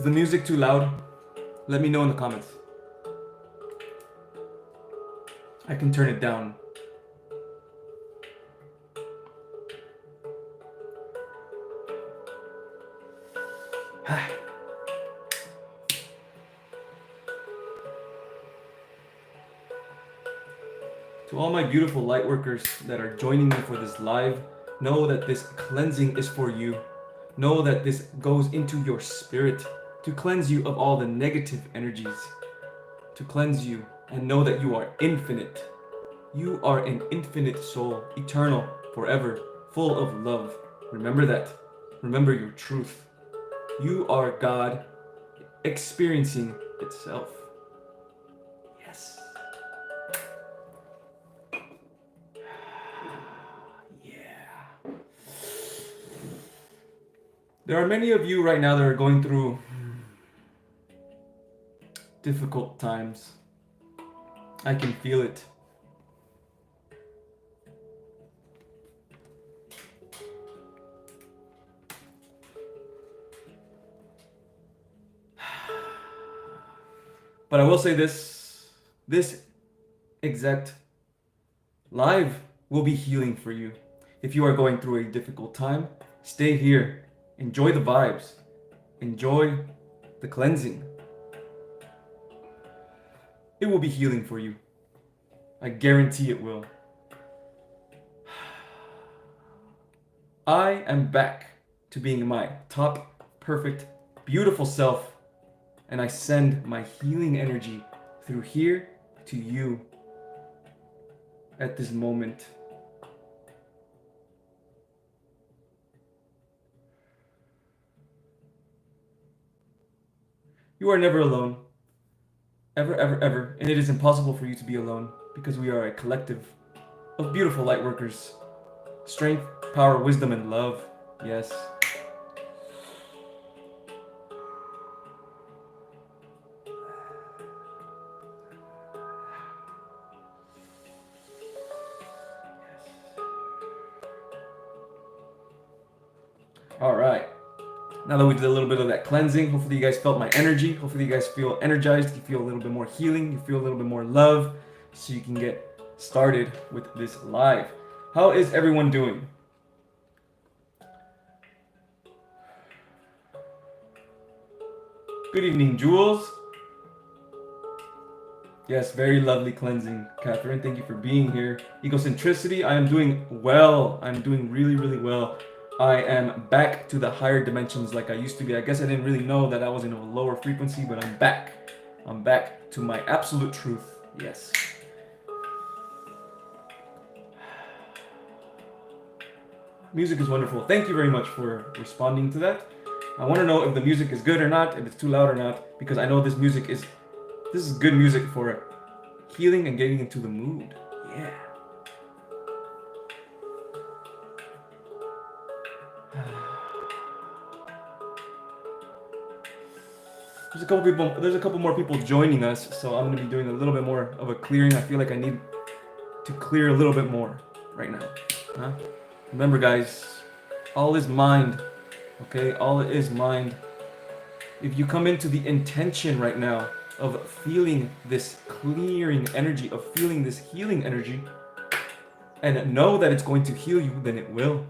Is the music too loud? Let me know in the comments. I can turn it down. To all my beautiful light workers that are joining me for this live, know that this cleansing is for you. Know that this goes into your spirit to cleanse you of all the negative energies, to cleanse you, and know that you are infinite. You are an infinite soul, eternal, forever, full of love. Remember that. Remember your truth. You are God experiencing itself. Yes. Yeah. There are many of you right now that are going through difficult times. I can feel it. But I will say this exact live will be healing for you. If you are going through a difficult time, stay here. Enjoy the vibes. Enjoy the cleansing. It will be healing for you. I guarantee it will. I am back to being my top, perfect, beautiful self. And I send my healing energy through here to you at this moment. You are never alone. Ever, ever, ever. And it is impossible for you to be alone because we are a collective of beautiful light workers. Strength, power, wisdom, and love. Yes. All right. Now that we did a little bit of that cleansing, hopefully you guys felt my energy. Hopefully you guys feel energized. You feel a little bit more healing. You feel a little bit more love so you can get started with this live. How is everyone doing? Good evening, Jules. Yes, very lovely cleansing, Catherine. Thank you for being here. Egocentricity, I am doing well. I'm doing really, really well. I am back to the higher dimensions like I used to be. I guess I didn't really know that I was in a lower frequency, but I'm back. I'm back to my absolute truth. Yes. Music is wonderful. Thank you very much for responding to that. I want to know if the music is good or not, if it's too loud or not, because I know this is good music for healing and getting into the mood. Yeah. There's a couple more people joining us, so I'm gonna be doing a little bit more of a clearing. I feel like I need to clear a little bit more right now. Huh? Remember, guys, all is mind. Okay, all is mind. If you come into the intention right now of feeling this clearing energy, of feeling this healing energy, and know that it's going to heal you, then it will.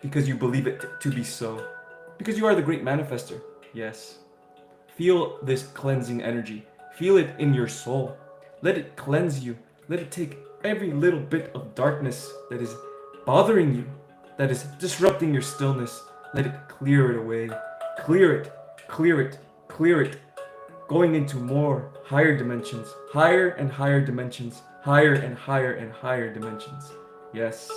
Because you believe it to be so. Because you are the great manifester. Yes. Feel this cleansing energy. Feel it in your soul. Let it cleanse you. Let it take every little bit of darkness that is bothering you, that is disrupting your stillness. Let it clear it away. Clear it, clear it, clear it. Going into more higher dimensions, higher and higher dimensions, higher and higher and higher dimensions. Yes.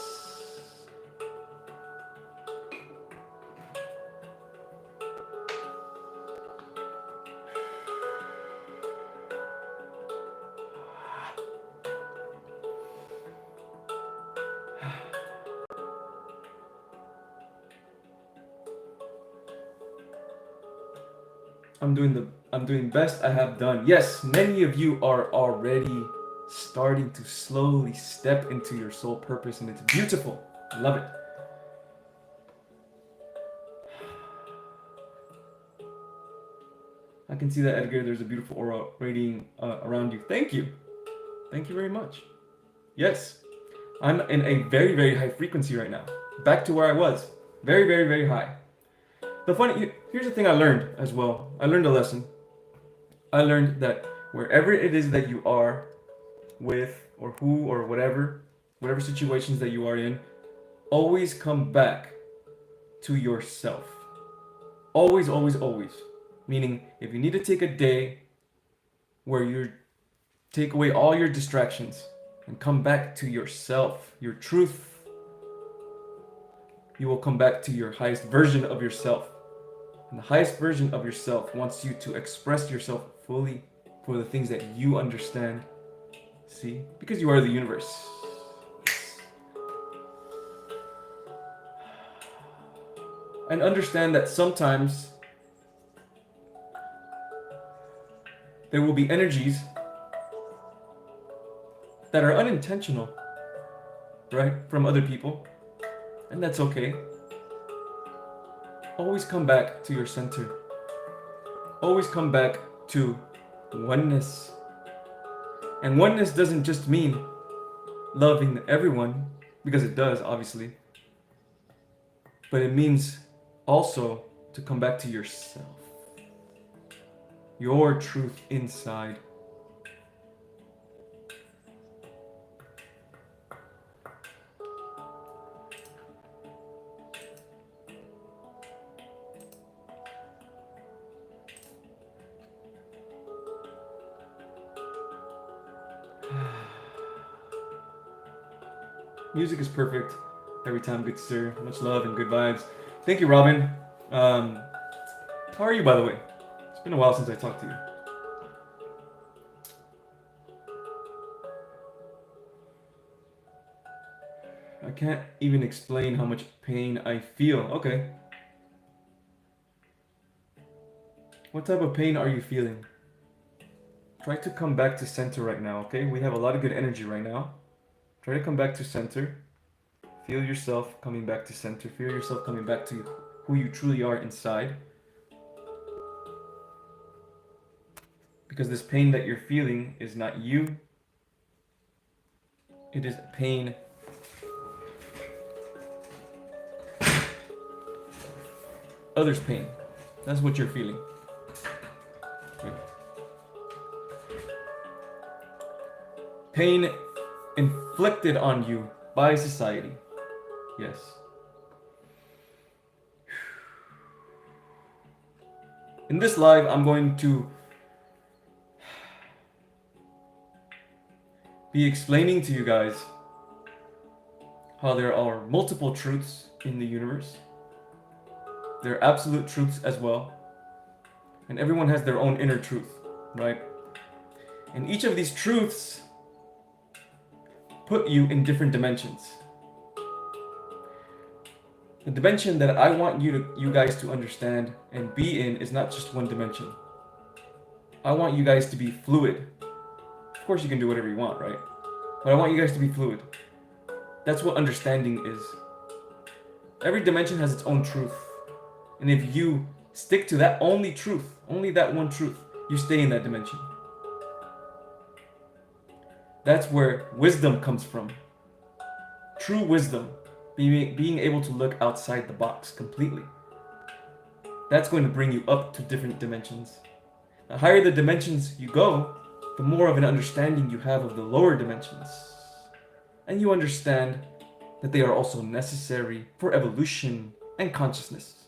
I'm doing best I have done. Yes, many of you are already starting to slowly step into your soul purpose, and it's beautiful. I love it. I can see that, Edgar. There's a beautiful aura radiating around you. Thank you. Thank you very much. Yes, I'm in a very, very high frequency right now. Back to where I was. Very, very, very high. Here's the thing I learned as well. I learned a lesson. I learned that wherever it is that you are with, or who, or whatever situations that you are in, always come back to yourself. Always, always, always. Meaning, if you need to take a day where you take away all your distractions and come back to yourself, your truth, you will come back to your highest version of yourself. And the highest version of yourself wants you to express yourself fully for the things that you understand. See? Because you are the universe. And understand that sometimes there will be energies that are unintentional, right? From other people. And that's okay. Always come back to your center. Always come back to oneness. And oneness doesn't just mean loving everyone, because it does, obviously. But it means also to come back to yourself. Your truth inside. Music is perfect. Every time good sir. Much love and good vibes. Thank you, Robin. How are you, by the way? It's been a while since I talked to you. I can't even explain how much pain I feel. Okay. What type of pain are you feeling? Try to come back to center right now, okay? We have a lot of good energy right now. Try to come back to center. Feel yourself coming back to center. Feel yourself coming back to who you truly are inside. Because this pain that you're feeling is not you. It is pain others' pain. That's what you're feeling. Okay. Pain inflicted on you by society. Yes. In this live, I'm going to be explaining to you guys how there are multiple truths in the universe. There are absolute truths as well. And everyone has their own inner truth, right? And each of these truths put you in different dimensions. The dimension that I want you guys to understand and be in is not just one dimension. I want you guys to be fluid. Of course you can do whatever you want, right? But I want you guys to be fluid. That's what understanding is. Every dimension has its own truth. And if you stick to that only truth, only that one truth, you stay in that dimension. That's where wisdom comes from. True wisdom. Being able to look outside the box completely. That's going to bring you up to different dimensions. The higher the dimensions you go, the more of an understanding you have of the lower dimensions. And you understand that they are also necessary for evolution and consciousness.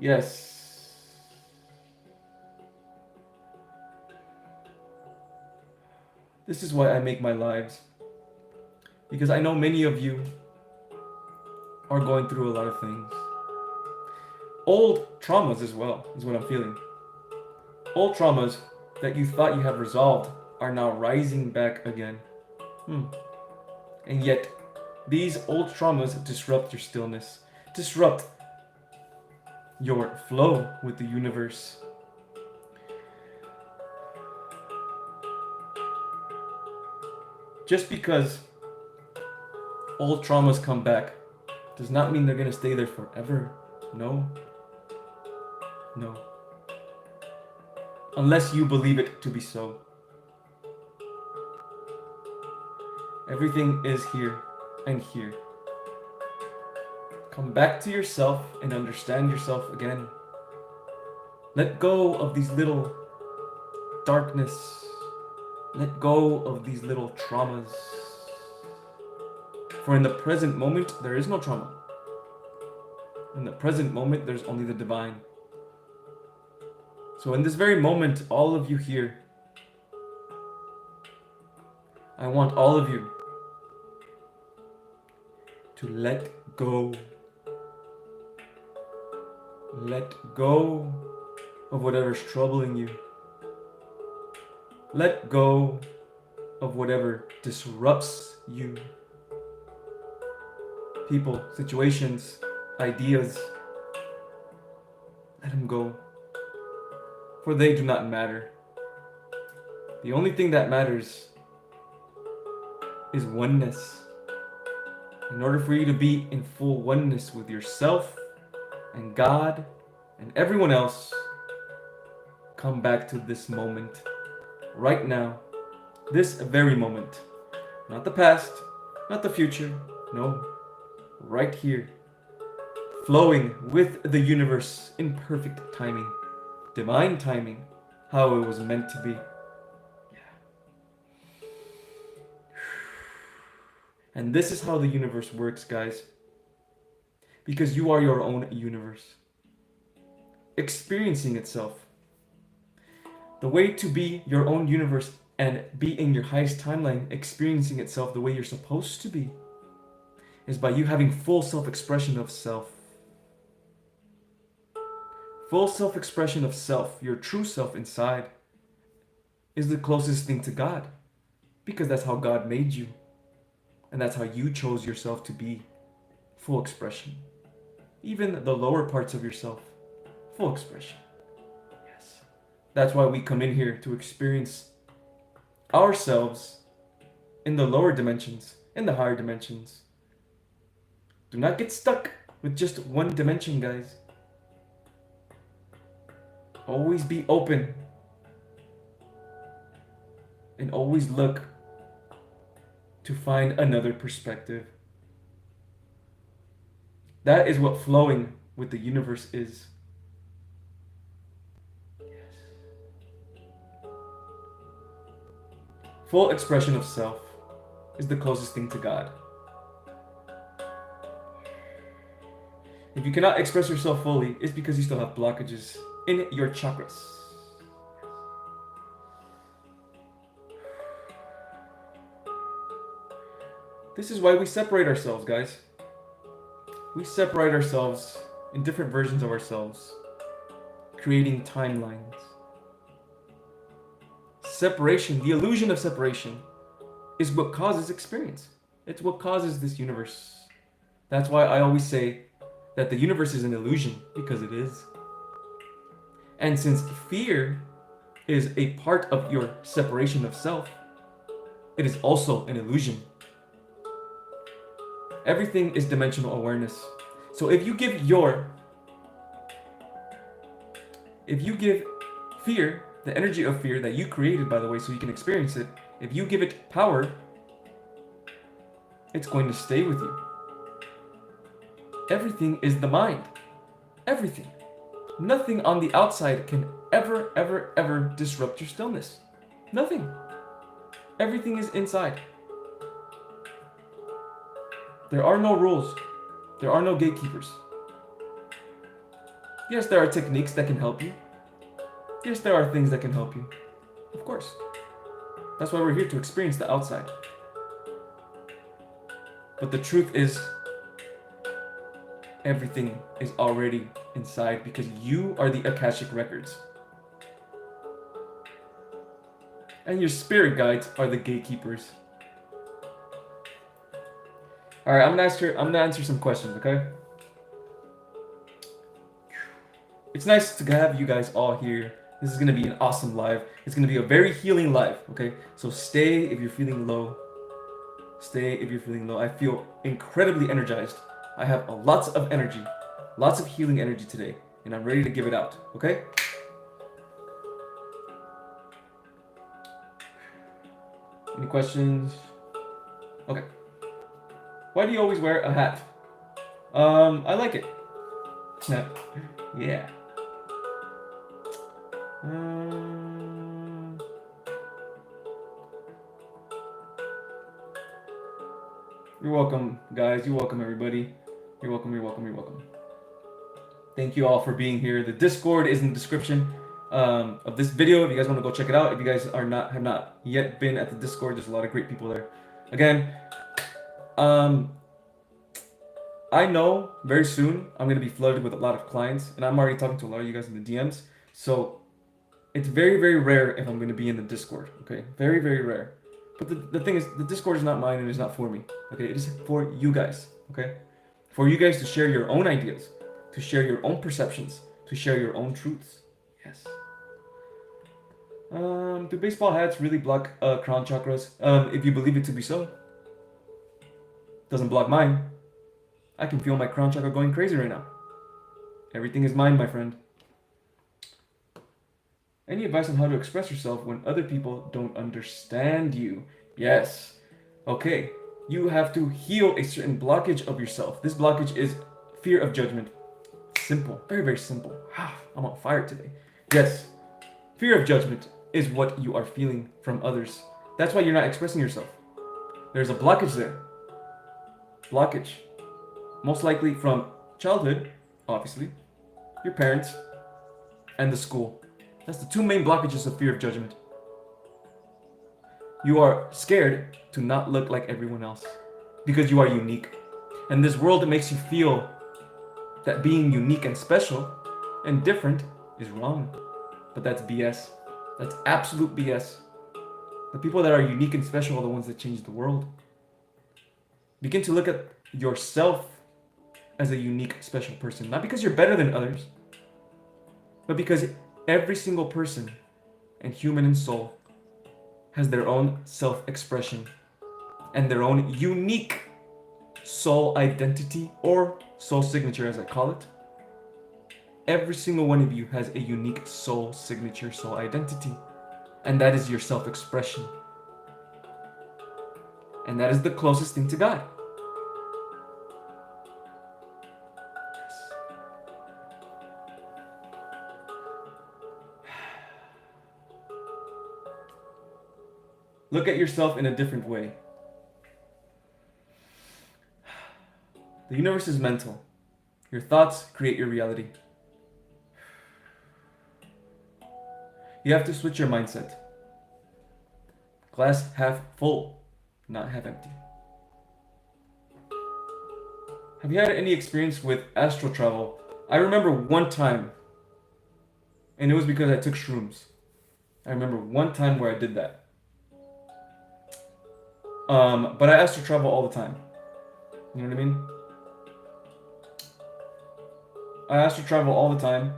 Yes. This is why I make my lives. Because I know many of you are going through a lot of things. Old traumas as well, is what I'm feeling. Old traumas that you thought you have resolved are now rising back again. And yet, these old traumas disrupt your stillness, disrupt your flow with the universe. Just because old traumas come back does not mean they're going to stay there forever. No. No. Unless you believe it to be so. Everything is here and here. Come back to yourself and understand yourself again. Let go of these little darkness. Let go of these little traumas. For in the present moment, there is no trauma. In the present moment, there's only the divine. So in this very moment, all of you here, I want all of you to let go. Let go of whatever's troubling you. Let go of whatever disrupts you. People, situations, ideas. Let them go. For they do not matter. The only thing that matters is oneness. In order for you to be in full oneness with yourself and God and everyone else, come back to this moment. Right now. This very moment. Not the past, not the future. No. Right here. Flowing with the universe in perfect timing. Divine timing. How it was meant to be. And this is how the universe works, guys. Because you are your own universe. Experiencing itself. The way to be your own universe and be in your highest timeline, experiencing itself the way you're supposed to be, is by you having full self-expression of self. Full self-expression of self, your true self inside, is the closest thing to God. Because that's how God made you. And that's how you chose yourself to be. Full expression. Even the lower parts of yourself. Full expression. Yes. That's why we come in here to experience ourselves in the lower dimensions, in the higher dimensions. Do not get stuck with just one dimension, guys. Always be open. And always look to find another perspective. That is what flowing with the universe is. Yes. Full expression of self is the closest thing to God. If you cannot express yourself fully, it's because you still have blockages in your chakras. This is why we separate ourselves, guys. We separate ourselves in different versions of ourselves, creating timelines. Separation, the illusion of separation, is what causes experience. It's what causes this universe. That's why I always say that the universe is an illusion, because it is. And since fear is a part of your separation of self, it is also an illusion. Everything is dimensional awareness. So if you give fear, the energy of fear that you created, by the way, so you can experience it, if you give it power, it's going to stay with you. Everything is the mind. Everything. Nothing on the outside can ever, ever, ever disrupt your stillness. Nothing. Everything is inside. There are no rules. There are no gatekeepers. Yes, there are techniques that can help you. Yes, there are things that can help you. Of course. That's why we're here, to experience the outside. But the truth is, everything is already inside, because you are the Akashic records. And your spirit guides are the gatekeepers. Alright, I'm gonna answer some questions, okay? It's nice to have you guys all here. This is gonna be an awesome live. It's gonna be a very healing live, okay? So stay if you're feeling low. Stay if you're feeling low. I feel incredibly energized. I have lots of energy, lots of healing energy today, and I'm ready to give it out. Okay? Any questions? Okay. Why do you always wear a hat? I like it. Yeah. You're welcome, guys. You're welcome, everybody. You're welcome, you're welcome, you're welcome. Thank you all for being here. The Discord is in the description of this video if you guys want to go check it out. If you guys have not yet been at the Discord, there's a lot of great people there. Again, I know very soon I'm going to be flooded with a lot of clients, and I'm already talking to a lot of you guys in the DMs. So it's very, very rare if I'm going to be in the Discord, okay? Very, very rare. But the thing is, the Discord is not mine and it's not for me, okay? It is for you guys, okay? For you guys to share your own ideas, to share your own perceptions, to share your own truths. Yes. Do baseball hats really block crown chakras? If you believe it to be so. Doesn't block mine. I can feel my crown chakra going crazy right now. Everything is mine, my friend. Any advice on how to express yourself when other people don't understand you? Yes. Okay. You have to heal a certain blockage of yourself. This blockage is fear of judgment. Simple. Very, very simple. I'm on fire today. Yes. Fear of judgment is what you are feeling from others. That's why you're not expressing yourself. There's a blockage there. Blockage. Most likely from childhood, obviously, your parents, and the school. That's the two main blockages of fear of judgment. You are scared to not look like everyone else because you are unique. And this world makes you feel that being unique and special and different is wrong. But that's BS. That's absolute BS. The people that are unique and special are the ones that change the world. Begin to look at yourself as a unique, special person. Not because you're better than others, but because every single person and human in soul has their own self-expression and their own unique soul identity, or soul signature as I call it. Every single one of you has a unique soul signature, soul identity, and that is your self-expression. And that is the closest thing to God. Look at yourself in a different way. The universe is mental. Your thoughts create your reality. You have to switch your mindset. Glass half full, not half empty. Have you had any experience with astral travel? I remember one time, and it was because I took shrooms. I remember one time where I did that. But I astral travel all the time. You know what I mean? I astral travel all the time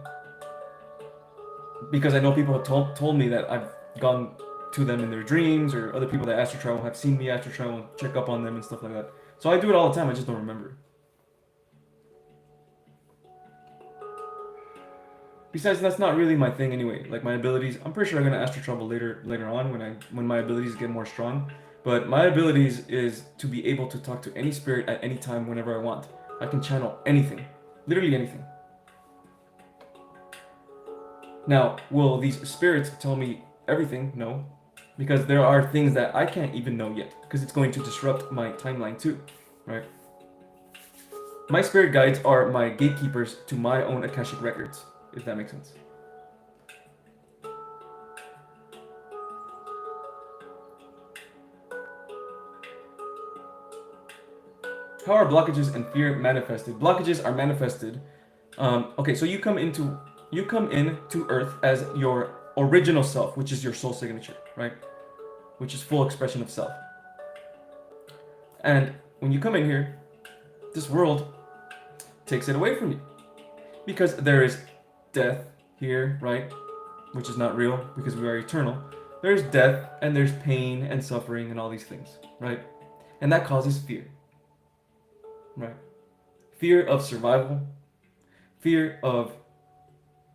because I know people have told me that I've gone to them in their dreams, or other people that astral travel have seen me astral travel and check up on them and stuff like that. So I do it all the time, I just don't remember. Besides, that's not really my thing anyway. Like my abilities, I'm pretty sure I'm gonna astral travel later on when my abilities get more strong. But my abilities is to be able to talk to any spirit at any time whenever I want. I can channel anything, literally anything. Now, will these spirits tell me everything? No, because there are things that I can't even know yet, because it's going to disrupt my timeline too, right? My spirit guides are my gatekeepers to my own Akashic records, if that makes sense. How are blockages and fear manifested? Blockages are manifested. Okay, so you come into Earth as your original self, which is your soul signature, right? Which is full expression of self. And when you come in here, this world takes it away from you, because there is death here, right? Which is not real because we are eternal. There's death and there's pain and suffering and all these things, right? And that causes fear, right? Fear of survival, fear of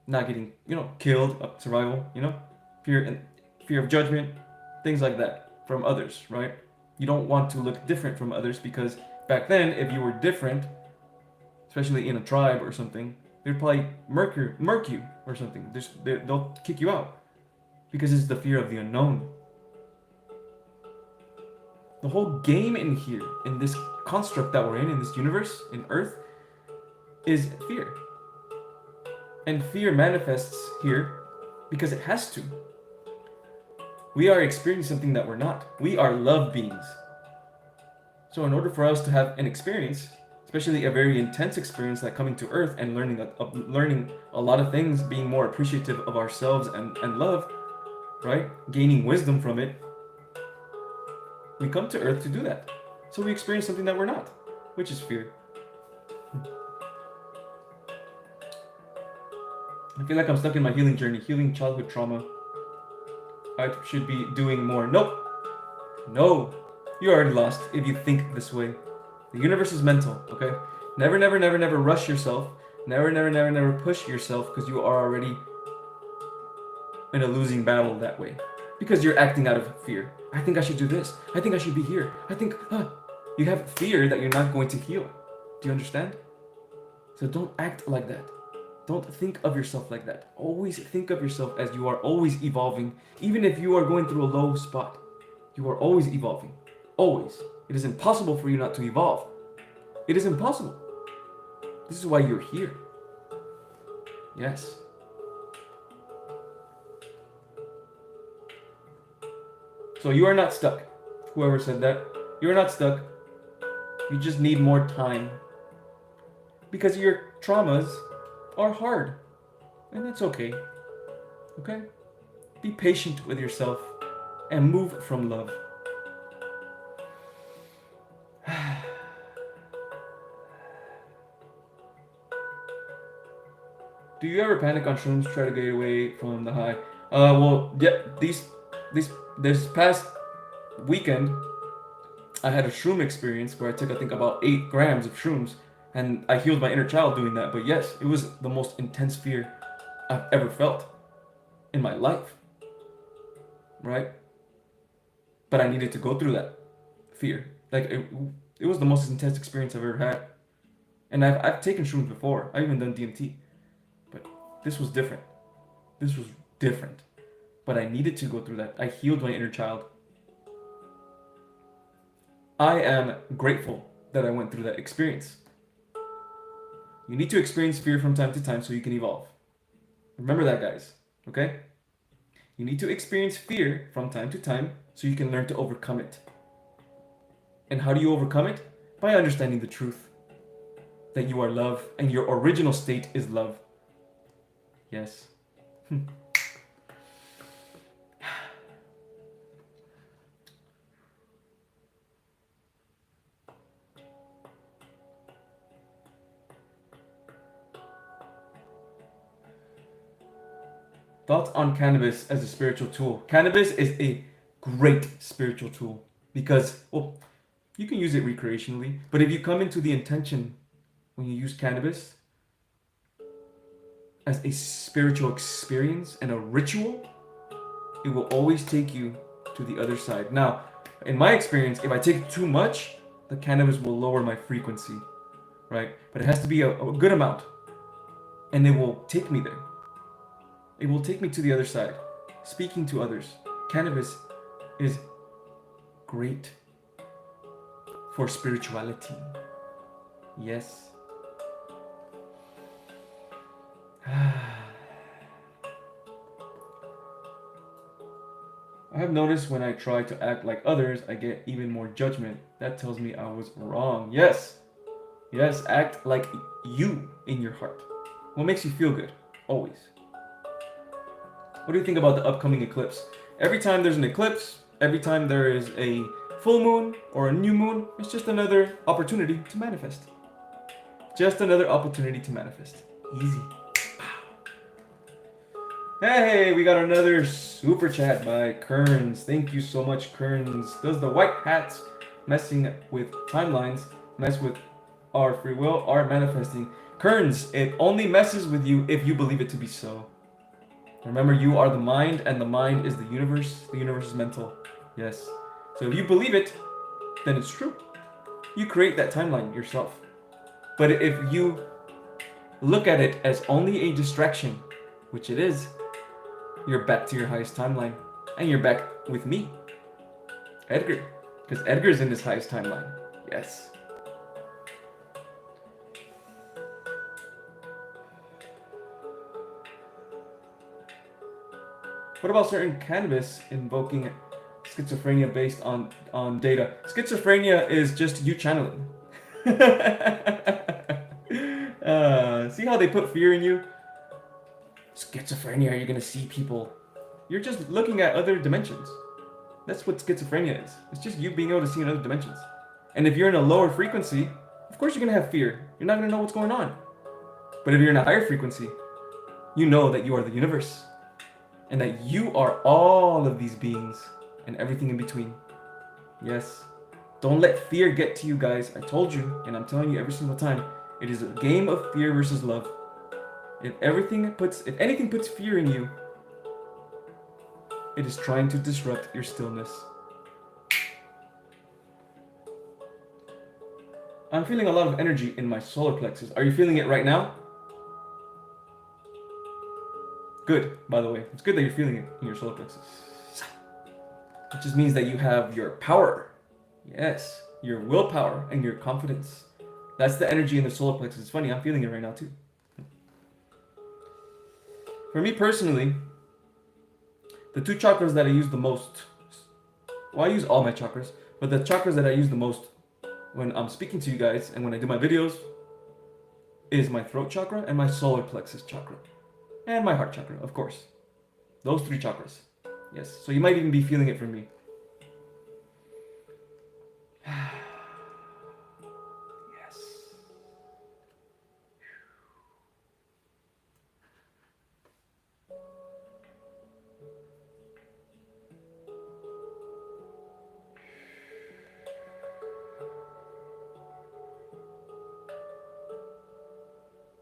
not getting, killed, survival, fear and fear of judgment, things like that from others, right? You don't want to look different from others because back then, if you were different, especially in a tribe or something, they'd probably murk you or something. They'll kick you out because it's the fear of the unknown. The whole game in here, in this construct that we're in this universe, in Earth, is fear. And fear manifests here because it has to. We are experiencing something that we're not. We are love beings. So in order for us to have an experience, especially a very intense experience like coming to Earth and learning a lot of things, being more appreciative of ourselves and love, right? Gaining wisdom from it, we come to Earth to do that. So we experience something that we're not, which is fear. I feel like I'm stuck in my healing journey, healing childhood trauma. I should be doing more. Nope. No. You're already lost if you think this way. The universe is mental, okay? Never, never, never, never rush yourself. Never, never, never, never push yourself because you are already in a losing battle that way. Because you're acting out of fear. I think I should do this. I think I should be here. I think, you have fear that you're not going to heal. Do you understand? So don't act like that. Don't think of yourself like that. Always think of yourself as you are always evolving. Even if you are going through a low spot, you are always evolving. Always. It is impossible for you not to evolve. It is impossible. This is why you're here. Yes. So you are not stuck. Whoever said that, you're not stuck. You just need more time. Because your traumas are hard. And that's okay. Okay? Be patient with yourself and move from love. Do you ever panic on shrooms, try to get away from the high? Well, yeah, this past weekend, I had a shroom experience where I took, I think, about 8 grams of shrooms, and I healed my inner child doing that. But yes, it was the most intense fear I've ever felt in my life, right? But I needed to go through that fear. Like, it was the most intense experience I've ever had. And I've taken shrooms before. I've even done DMT. But this was different. This was different. But I needed to go through that. I healed my inner child. I am grateful that I went through that experience. You need to experience fear from time to time so you can evolve. Remember that, guys. Okay? You need to experience fear from time to time so you can learn to overcome it. And how do you overcome it? By understanding the truth. That you are love and your original state is love. Yes. Thoughts on cannabis as a spiritual tool. Cannabis is a great spiritual tool because, well, you can use it recreationally, but if you come into the intention when you use cannabis as a spiritual experience and a ritual, it will always take you to the other side. Now, in my experience, if I take too much, the cannabis will lower my frequency, right? But it has to be a good amount, and it will take me there. It will take me to the other side, speaking to others. Cannabis is great for spirituality. Yes. I have noticed when I try to act like others, I get even more judgment. That tells me I was wrong. Yes. Yes, act like you in your heart. What makes you feel good? Always. What do you think about the upcoming eclipse? Every time there's an eclipse, every time there is a full moon or a new moon, it's just another opportunity to manifest. Just another opportunity to manifest. Easy. Hey, we got another super chat by Kearns. Thank you so much, Kearns. Does the white hats messing with timelines, mess with our free will, our manifesting. Kerns, it only messes with you if you believe it to be so. Remember, you are the mind, and the mind is the universe. The universe is mental. Yes. So if you believe it, then it's true. You create that timeline yourself. But if you look at it as only a distraction, which it is, you're back to your highest timeline. And you're back with me, Edgar. Because Edgar's in his highest timeline. Yes. What about certain cannabis invoking schizophrenia based on data? Schizophrenia is just you channeling. See how they put fear in you? Schizophrenia, you're gonna see people. You're just looking at other dimensions. That's what schizophrenia is. It's just you being able to see in other dimensions. And if you're in a lower frequency, of course you're gonna have fear. You're not gonna know what's going on. But if you're in a higher frequency, you know that you are the universe. And that you are all of these beings and everything in between. Yes. Don't let fear get to you, guys. I told you, and I'm telling you every single time, it is a game of fear versus love. If anything puts fear in you, it is trying to disrupt your stillness. I'm feeling a lot of energy in my solar plexus. Are you feeling it right now? Good, by the way. It's good that you're feeling it in your solar plexus. It just means that you have your power. Yes, your willpower and your confidence. That's the energy in the solar plexus. It's funny, I'm feeling it right now too. For me personally, the two chakras that I use the most, well, I use all my chakras, but the chakras that I use the most when I'm speaking to you guys and when I do my videos is my throat chakra and my solar plexus chakra. And my heart chakra, of course. Those three chakras. Yes, so you might even be feeling it from me. Yes.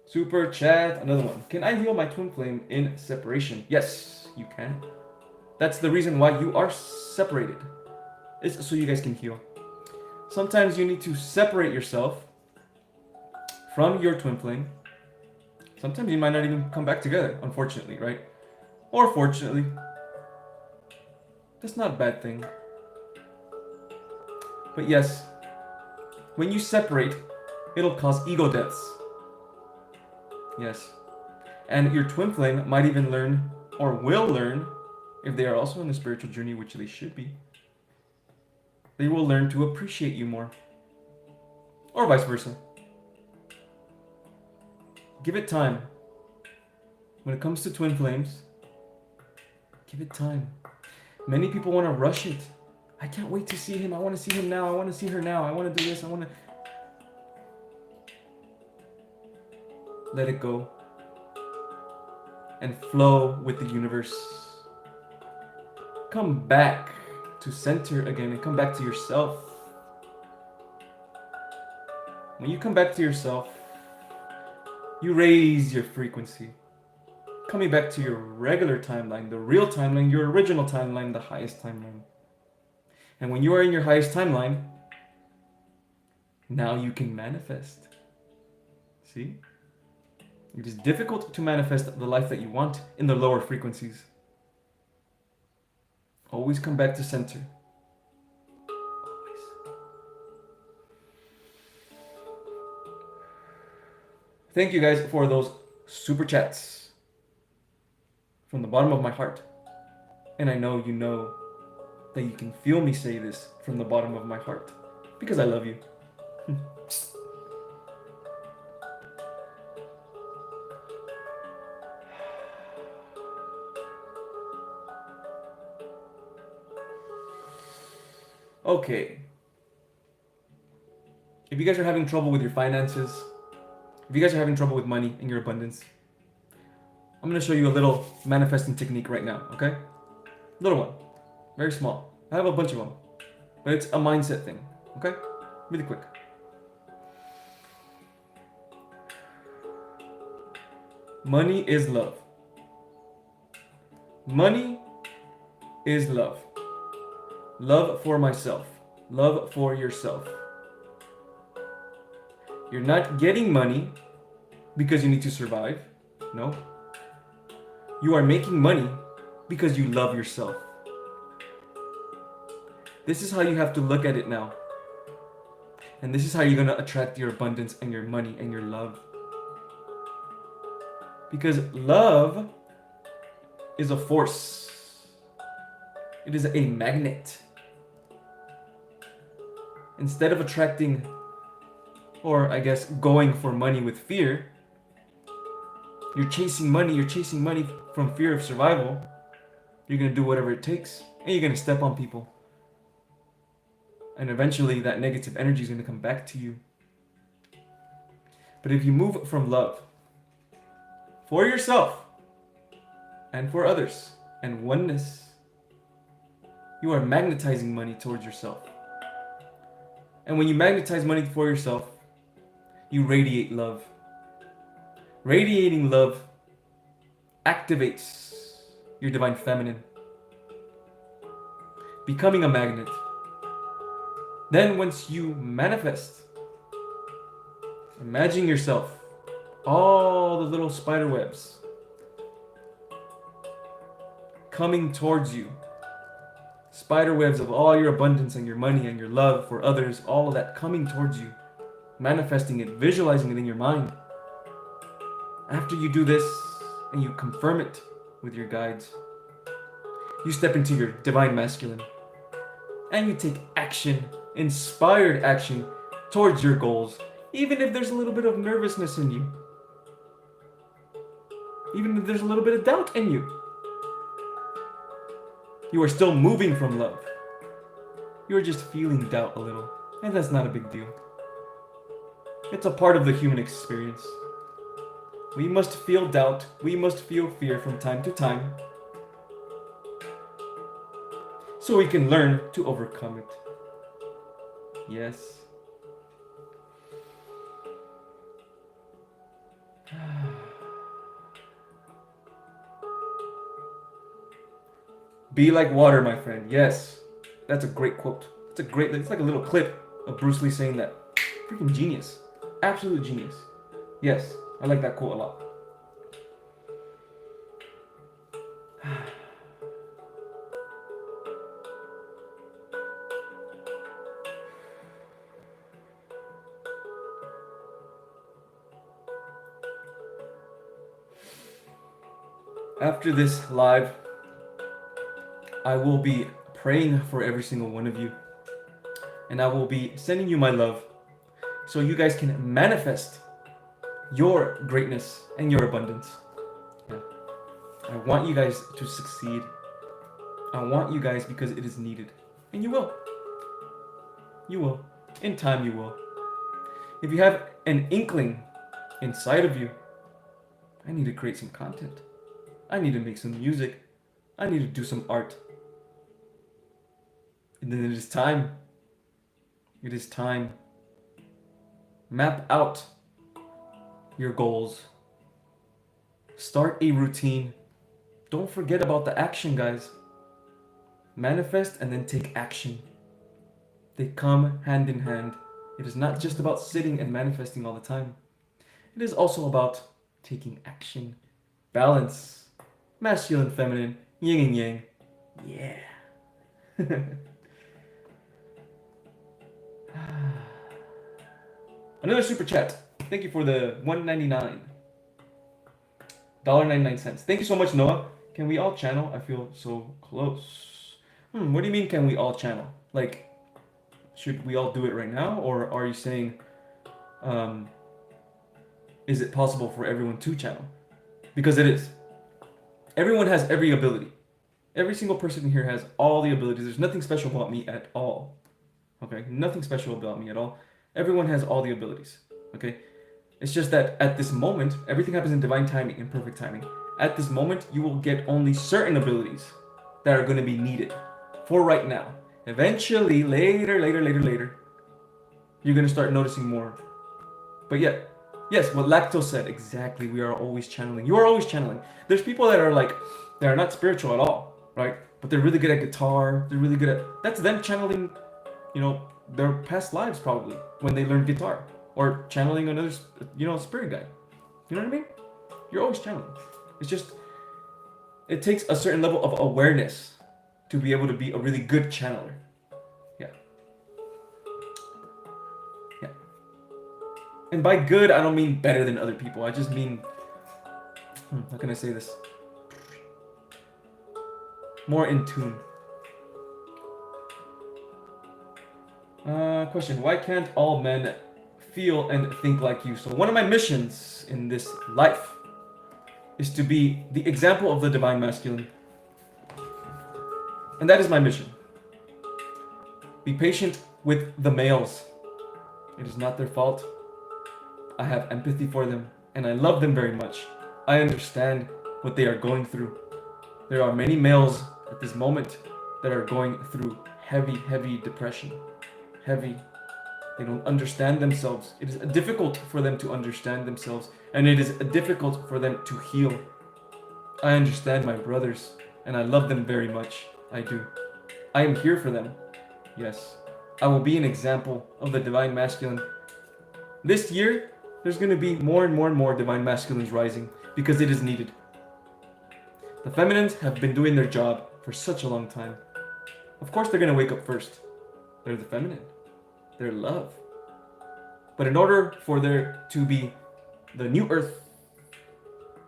Super chat, another one. Can I heal my twin flame in separation? Yes, you can. That's the reason why you are separated. It's so you guys can heal. Sometimes you need to separate yourself from your twin flame. Sometimes you might not even come back together, unfortunately, right? Or fortunately. That's not a bad thing. But yes, when you separate, it'll cause ego deaths. Yes. And your twin flame might even learn, or will learn, if they are also in a spiritual journey, which they should be, they will learn to appreciate you more. Or vice versa. Give it time. When it comes to twin flames, give it time. Many people want to rush it. I can't wait to see him. I want to see him now. I want to see her now. I want to do this. I want to... Let it go. And flow with the universe. Come back to center again and come back to yourself. When you come back to yourself, you raise your frequency. Coming back to your regular timeline, the real timeline, your original timeline, the highest timeline. And when you are in your highest timeline, now you can manifest. See? It is difficult to manifest the life that you want in the lower frequencies. Always come back to center. Always. Thank you guys for those super chats from the bottom of my heart. And I know you know that you can feel me say this from the bottom of my heart because I love you. Okay. If you guys are having trouble with your finances, if you guys are having trouble with money and your abundance, I'm going to show you a little manifesting technique right now, okay? Little one. Very small. I have a bunch of them. But it's a mindset thing. Okay? Really quick. Money is love. Money is love. Love for myself. Love for yourself. You're not getting money because you need to survive. No. You are making money because you love yourself. This is how you have to look at it now. And this is how you're going to attract your abundance and your money and your love. Because love is a force. It is a magnet. Instead of attracting, or I guess going for money with fear, you're chasing money from fear of survival. You're going to do whatever it takes, and you're going to step on people. And eventually that negative energy is going to come back to you. But if you move from love for yourself and for others and oneness, you are magnetizing money towards yourself. And when you magnetize money for yourself, you radiate love. Radiating love activates your divine feminine, becoming a magnet. Then once you manifest, imagine yourself, all the little spider webs coming towards you. Spider webs of all your abundance and your money and your love for others, all of that coming towards you. Manifesting it, visualizing it in your mind. After you do this and you confirm it with your guides, you step into your divine masculine and you take action, inspired action towards your goals, even if there's a little bit of nervousness in you, even if there's a little bit of doubt in you. You are still moving from love. You are just feeling doubt a little, and that's not a big deal. It's a part of the human experience. We must feel doubt, we must feel fear from time to time, so we can learn to overcome it. Yes. Be like water, my friend. Yes. That's a great quote. It's like a little clip of Bruce Lee saying that. Freaking genius. Absolute genius. Yes, I like that quote a lot. After this live, I will be praying for every single one of you. And I will be sending you my love so you guys can manifest your greatness and your abundance. Yeah. I want you guys to succeed. I want you guys because it is needed. And you will. You will. In time you will. If you have an inkling inside of you, I need to create some content. I need to make some music. I need to do some art. And then it is time. It is time. Map out your goals. Start a routine. Don't forget about the action, guys. Manifest and then take action. They come hand in hand. It is not just about sitting and manifesting all the time. It is also about taking action. Balance. Masculine, feminine, yin and yang. Yeah. Another super chat. Thank you for the $1.99. $1.99. Thank you so much, Noah. Can we all channel? I feel so close. What do you mean, can we all channel? Like, should we all do it right now? Or are you saying, is it possible for everyone to channel? Because it is. Everyone has every ability. Every single person in here has all the abilities. There's nothing special about me at all. Okay? Nothing special about me at all. Everyone has all the abilities. Okay? It's just that at this moment, everything happens in divine timing, in perfect timing. At this moment, you will get only certain abilities that are going to be needed for right now. Eventually, later, you're gonna start noticing more. But yeah, yes, what Lacto said, exactly. We are always channeling. You are always channeling. There's people that are like, they are not spiritual at all, right? But they're really good at guitar. They're really good at, that's them channeling, you know, their past lives probably when they learn guitar or channeling another, you know, spirit guide. You know what I mean? You're always channeling. It's just, it takes a certain level of awareness to be able to be a really good channeler. Yeah. Yeah. And by good, I don't mean better than other people. I just mean, how can I say this? More in tune. Question: why can't all men feel and think like you? So one of my missions in this life is to be the example of the divine masculine. And that is my mission. Be patient with the males. It is not their fault. I have empathy for them and I love them very much. I understand what they are going through. There are many males at this moment that are going through heavy depression. Heavy. They don't understand themselves. It is difficult for them to understand themselves, and it is difficult for them to heal. I understand my brothers, and I love them very much. I do. I am here for them. Yes. I will be an example of the divine masculine. This year, there's going to be more and more divine masculines rising because it is needed. The feminines have been doing their job for such a long time. Of course, they're going to wake up first. They're the feminine. They're love. But in order for there to be the new earth,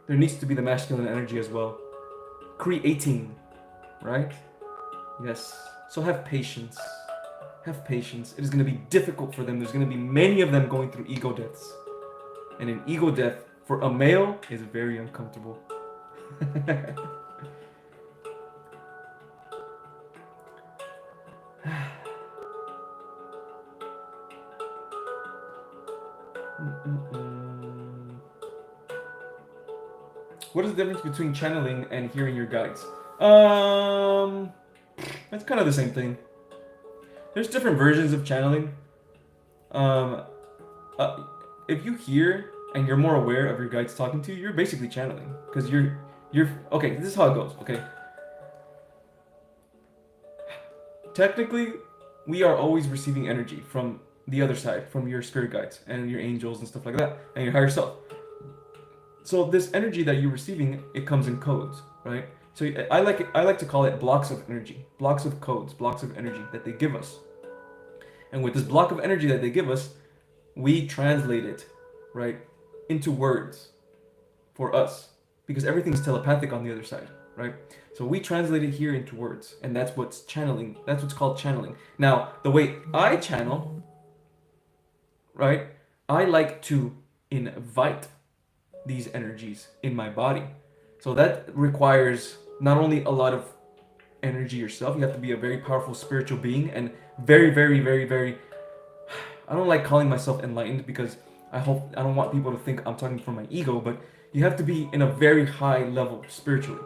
there needs to be the masculine energy as well. Creating, right? Yes. So have patience. Have patience. It is going to be difficult for them. There's going to be many of them going through ego deaths. And an ego death for a male is very uncomfortable. What is the difference between channeling and hearing your guides? It's kind of the same thing. There's different versions of channeling. Um, if you hear and you're more aware of your guides talking to you, you're basically channeling because you're okay. This is how it goes. Okay. Technically, we are always receiving energy from the other side, from your spirit guides and your angels and stuff like that, and your higher self. So this energy that you're receiving, it comes in codes, right? So I like to call it blocks of energy, blocks of codes, blocks of energy that they give us. And with this block of energy that they give us, we translate it, right, into words for us because everything's telepathic on the other side, right? So we translate it here into words, and that's what's channeling. That's what's called channeling. Now, the way I channel, right, I like to invite these energies in my body. So that requires not only a lot of energy yourself, you have to be a very powerful spiritual being and very I don't like calling myself enlightened because I don't want people to think I'm talking from my ego, but you have to be in a very high level spiritually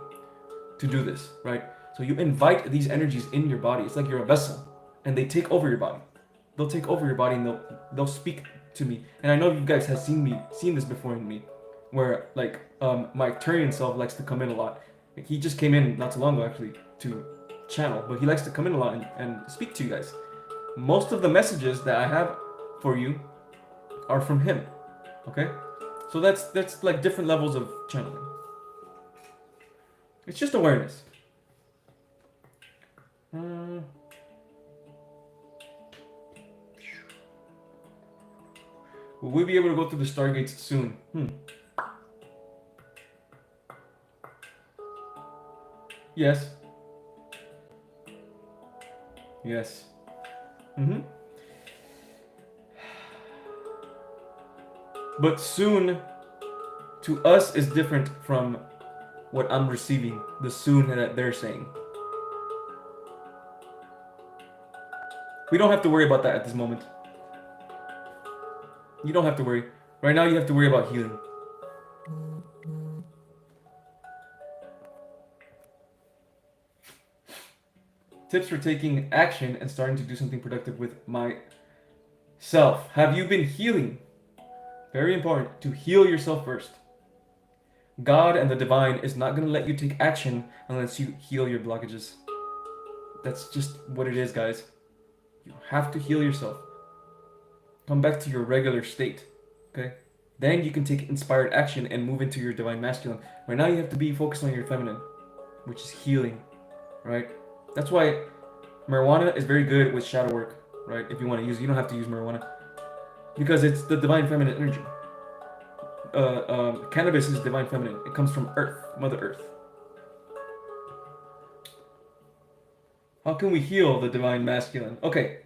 to do this, right? So you invite these energies in your body. It's like you're a vessel and they take over your body. They'll take over your body and they'll speak to me. And I know you guys have seen this before in me, where like my Arcturian self likes to come in a lot. Like, he just came in not too long ago actually to channel, but he likes to come in a lot and speak to you guys. Most of the messages that I have for you are from him. Okay? So that's like different levels of channeling. It's just awareness. Will we be able to go through the stargates soon? Yes. Yes. But soon to us is different from what I'm receiving, the soon that they're saying. We don't have to worry about that at this moment. You don't have to worry. Right now you have to worry about healing. Tips for taking action and starting to do something productive with my Self. Have you been healing? Very important to heal yourself first. God and the divine is not going to let you take action unless you heal your blockages. That's just what it is, guys. You have to heal yourself. Come back to your regular state, okay? Then you can take inspired action and move into your divine masculine. Right now you have to be focused on your feminine, which is healing, right? That's why marijuana is very good with shadow work, right? If you want to use it, you don't have to use marijuana because it's the divine feminine energy. Cannabis is divine feminine. It comes from Earth, Mother Earth. How can we heal the divine masculine? Okay.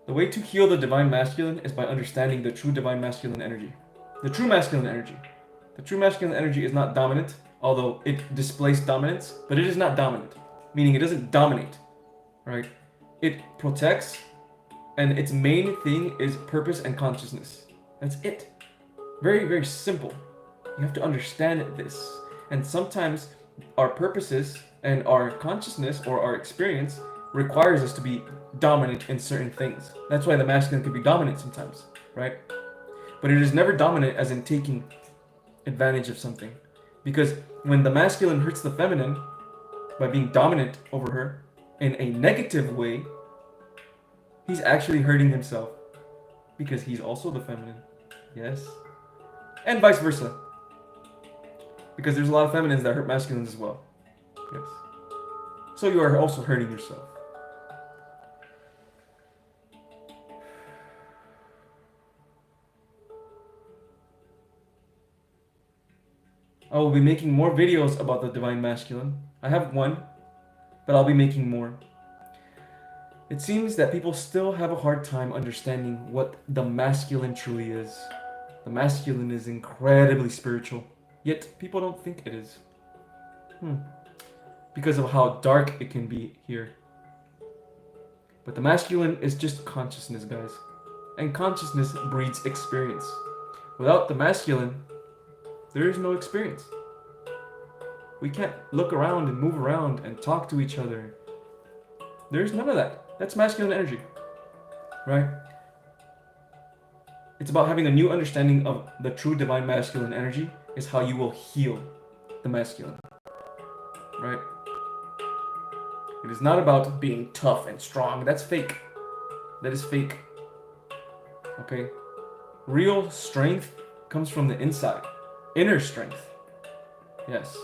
The way to heal the divine masculine is by understanding the true divine masculine energy. The true masculine energy. The true masculine energy is not dominant, although it displays dominance, but it is not dominant, meaning it doesn't dominate, right? It protects, and its main thing is purpose and consciousness. That's it. Very, very simple. You have to understand this. And sometimes our purposes and our consciousness or our experience requires us to be dominant in certain things. That's why the masculine can be dominant sometimes, right? But it is never dominant as in taking advantage of something. Because when the masculine hurts the feminine by being dominant over her in a negative way, he's actually hurting himself because he's also the feminine. Yes. And vice versa. Because there's a lot of feminines that hurt masculines as well. Yes. So you are also hurting yourself. I will be making more videos about the divine masculine. I have one, but I'll be making more. It seems that people still have a hard time understanding what the masculine truly is. The masculine is incredibly spiritual, yet people don't think it is. Because of how dark it can be here. But the masculine is just consciousness, guys. And consciousness breeds experience. Without the masculine, there is no experience. We can't look around and move around and talk to each other. There's none of that. That's masculine energy, right? It's about having a new understanding of the true divine masculine energy is how you will heal the masculine, right? It is not about being tough and strong. That's fake. That is fake. Okay? Real strength comes from the inside. Inner strength. Yes.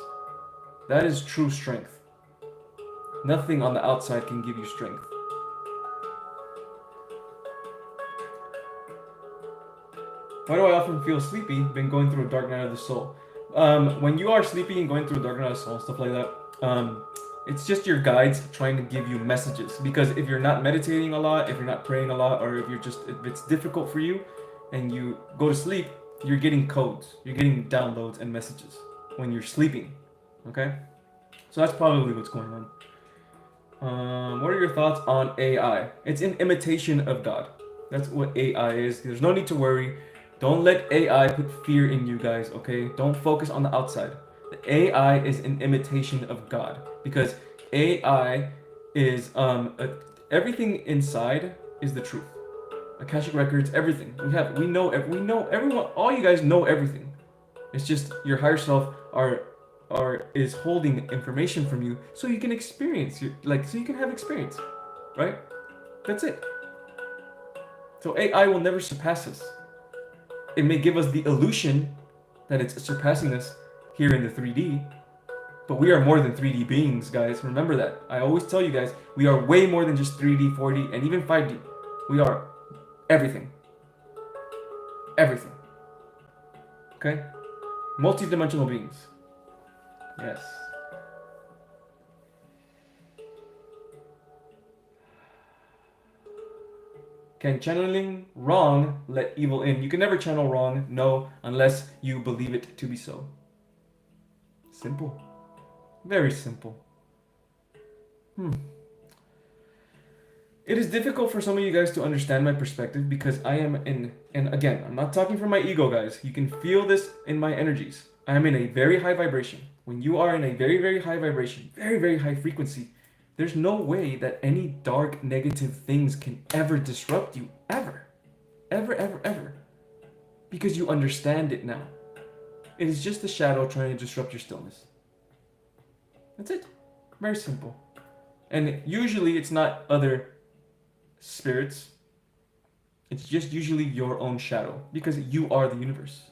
That is true strength. Nothing on the outside can give you strength. Why do I often feel sleepy? Been going through a dark night of the soul. When you are sleepy and going through a dark night of the soul, stuff like that, it's just your guides trying to give you messages. Because if you're not meditating a lot, if you're not praying a lot, or if it's difficult for you and you go to sleep, you're getting codes. You're getting downloads and messages when you're sleeping. Okay? So that's probably what's going on. What are your thoughts on AI? It's an imitation of God. That's what AI is. There's no need to worry. Don't let AI put fear in you guys, okay? Don't focus on the outside. The AI is an imitation of God because AI is everything inside is the truth. Akashic records, everything. We know everyone. All you guys know everything. It's just your higher self is holding information from you so you can experience so you can have experience, right? That's it. So AI will never surpass us. It may give us the illusion that it's surpassing us here in the 3D, but we are more than 3D beings, guys. Remember that. I always tell you guys, we are way more than just 3D, 4D, and even 5D. We are everything. Everything. Okay? Multi-dimensional beings. Yes. Can channeling wrong let evil in? You can never channel wrong, no, unless you believe it to be so. Simple. Very simple. It is difficult for some of you guys to understand my perspective because I am and again, I'm not talking from my ego, guys. You can feel this in my energies. I am in a very high vibration. When you are in a very, very high vibration, very, very high frequency, there's no way that any dark, negative things can ever disrupt you, ever. Ever, ever, ever. Because you understand it now. It is just the shadow trying to disrupt your stillness. That's it. Very simple. And usually it's not other spirits. It's just usually your own shadow. Because you are the universe.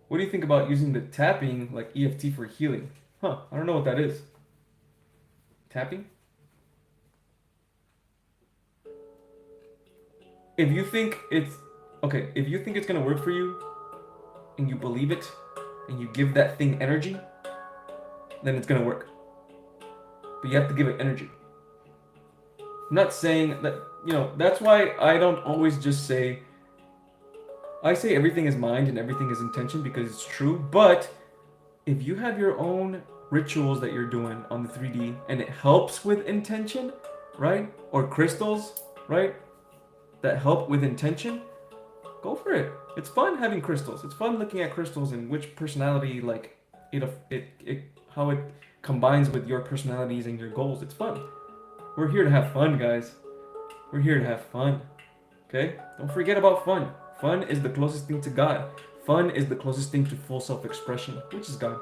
What do you think about using the tapping like EFT for healing? Huh, I don't know what that is. Tapping? If you think it's okay, if you think it's gonna work for you and you believe it and you give that thing energy, then it's gonna work. But you have to give it energy. I'm not saying that, that's why I don't always just say, I say everything is mind and everything is intention because it's true, but if you have your own rituals that you're doing on the 3D and it helps with intention, right? Or crystals, right? That help with intention, go for it. It's fun having crystals. It's fun looking at crystals and which personality, like, how it combines with your personalities and your goals. It's fun. We're here to have fun, guys. We're here to have fun. Okay? Don't forget about fun. Fun is the closest thing to God. Fun is the closest thing to full self-expression, which is God.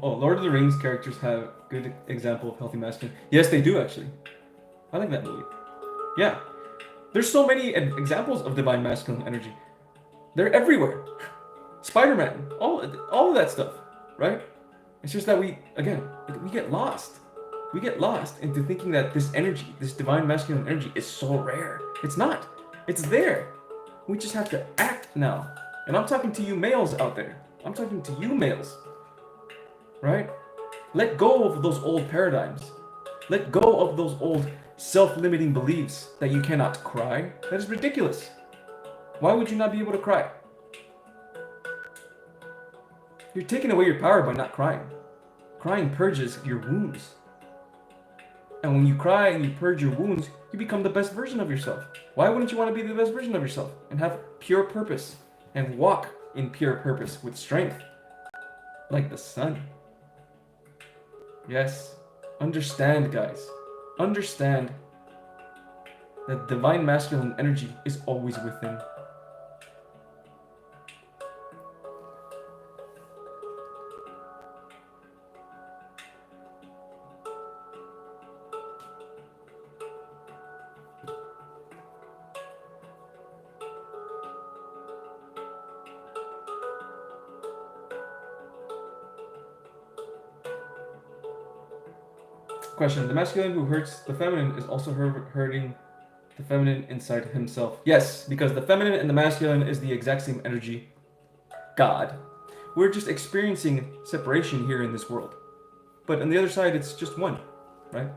Lord of the Rings characters have good example of healthy masculine. Yes, they do actually. I like that movie. Yeah. There's so many examples of divine masculine energy. They're everywhere. Spider-Man, all of that stuff, right? It's just that we get lost. We get lost into thinking that this energy, this divine masculine energy is so rare. It's not. It's there. We just have to act now. And I'm talking to you males out there. I'm talking to you males. Right? Let go of those old paradigms. Let go of those old self-limiting beliefs that you cannot cry. That is ridiculous. Why would you not be able to cry? You're taking away your power by not crying. Crying purges your wounds. And when you cry and you purge your wounds, you become the best version of yourself. Why wouldn't you want to be the best version of yourself and have pure purpose and walk in pure purpose with strength like the sun? Yes. Understand, guys. Understand that divine masculine energy is always within. Question: the masculine who hurts the feminine is also hurting the feminine inside himself. Yes, because the feminine and the masculine is the exact same energy. God. We're just experiencing separation here in this world. But on the other side, it's just one, right?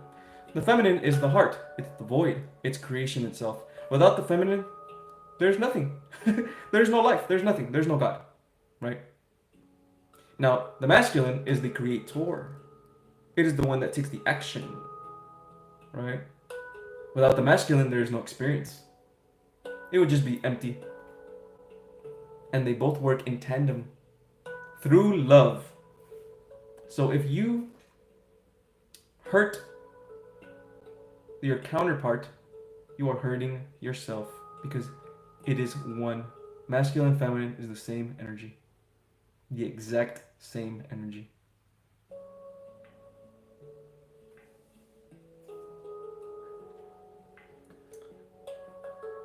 The feminine is the heart. It's the void. It's creation itself. Without the feminine, there's nothing. There's no life. There's nothing. There's no God, right? Now, the masculine is the creator. It is the one that takes the action, right? Without the masculine, there is no experience. It would just be empty. And they both work in tandem through love. So if you hurt your counterpart, you are hurting yourself because it is one. Masculine and feminine is the same energy. The exact same energy.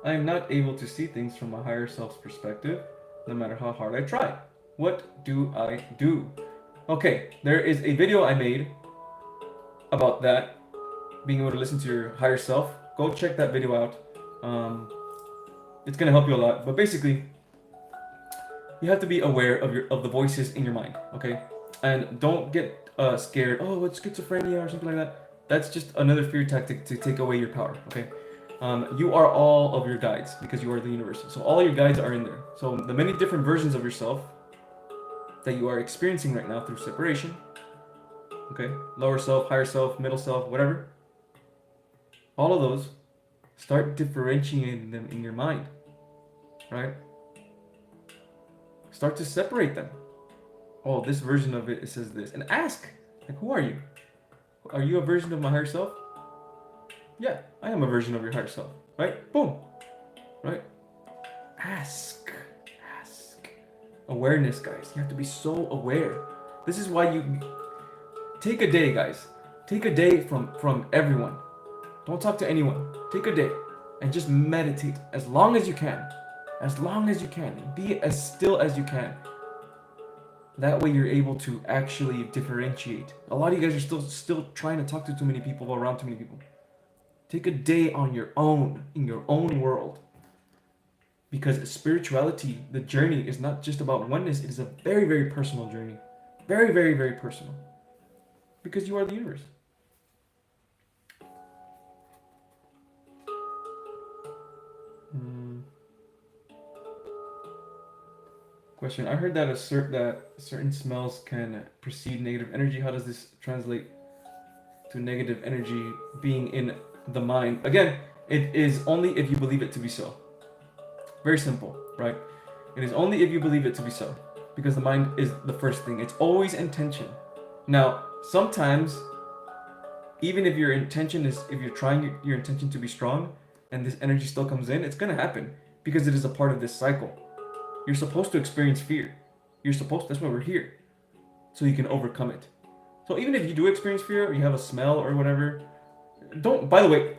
I am not able to see things from a higher self's perspective, no matter how hard I try. What do I do? Okay, there is a video I made about that, being able to listen to your higher self. Go check that video out. It's gonna help you a lot. But basically, you have to be aware of the voices in your mind, okay? And don't get scared. Oh, it's schizophrenia or something like that. That's just another fear tactic to take away your power, okay? You are all of your guides because you are the universe. So all your guides are in there. So the many different versions of yourself that you are experiencing right now through separation, okay, lower self, higher self, middle self, whatever, all of those, start differentiating them in your mind, right? Start to separate them. Oh, this version of it says this. And ask, like, who are you? Are you a version of my higher self? Yeah, I am a version of your higher self, right? Boom, right? Ask. Awareness, guys. You have to be so aware. This is why you take a day, guys. Take a day from everyone. Don't talk to anyone. Take a day and just meditate as long as you can. As long as you can. Be as still as you can. That way you're able to actually differentiate. A lot of you guys are still trying to talk to too many people or around too many people. Take a day on your own, in your own world. Because spirituality, the journey, is not just about oneness. It is a very, very personal journey. Very, very, very personal. Because you are the universe. Question. I heard that certain smells can precede negative energy. How does this translate to negative energy being in the mind? Again, it is only if you believe it to be so. Very simple, right? It is only if you believe it to be so. Because the mind is the first thing. It's always intention. Now, sometimes, even if your intention is, if you're trying your intention to be strong, and this energy still comes in, it's going to happen. Because it is a part of this cycle. You're supposed to experience fear. That's why we're here. So you can overcome it. So even if you do experience fear, or you have a smell or whatever, don't, by the way,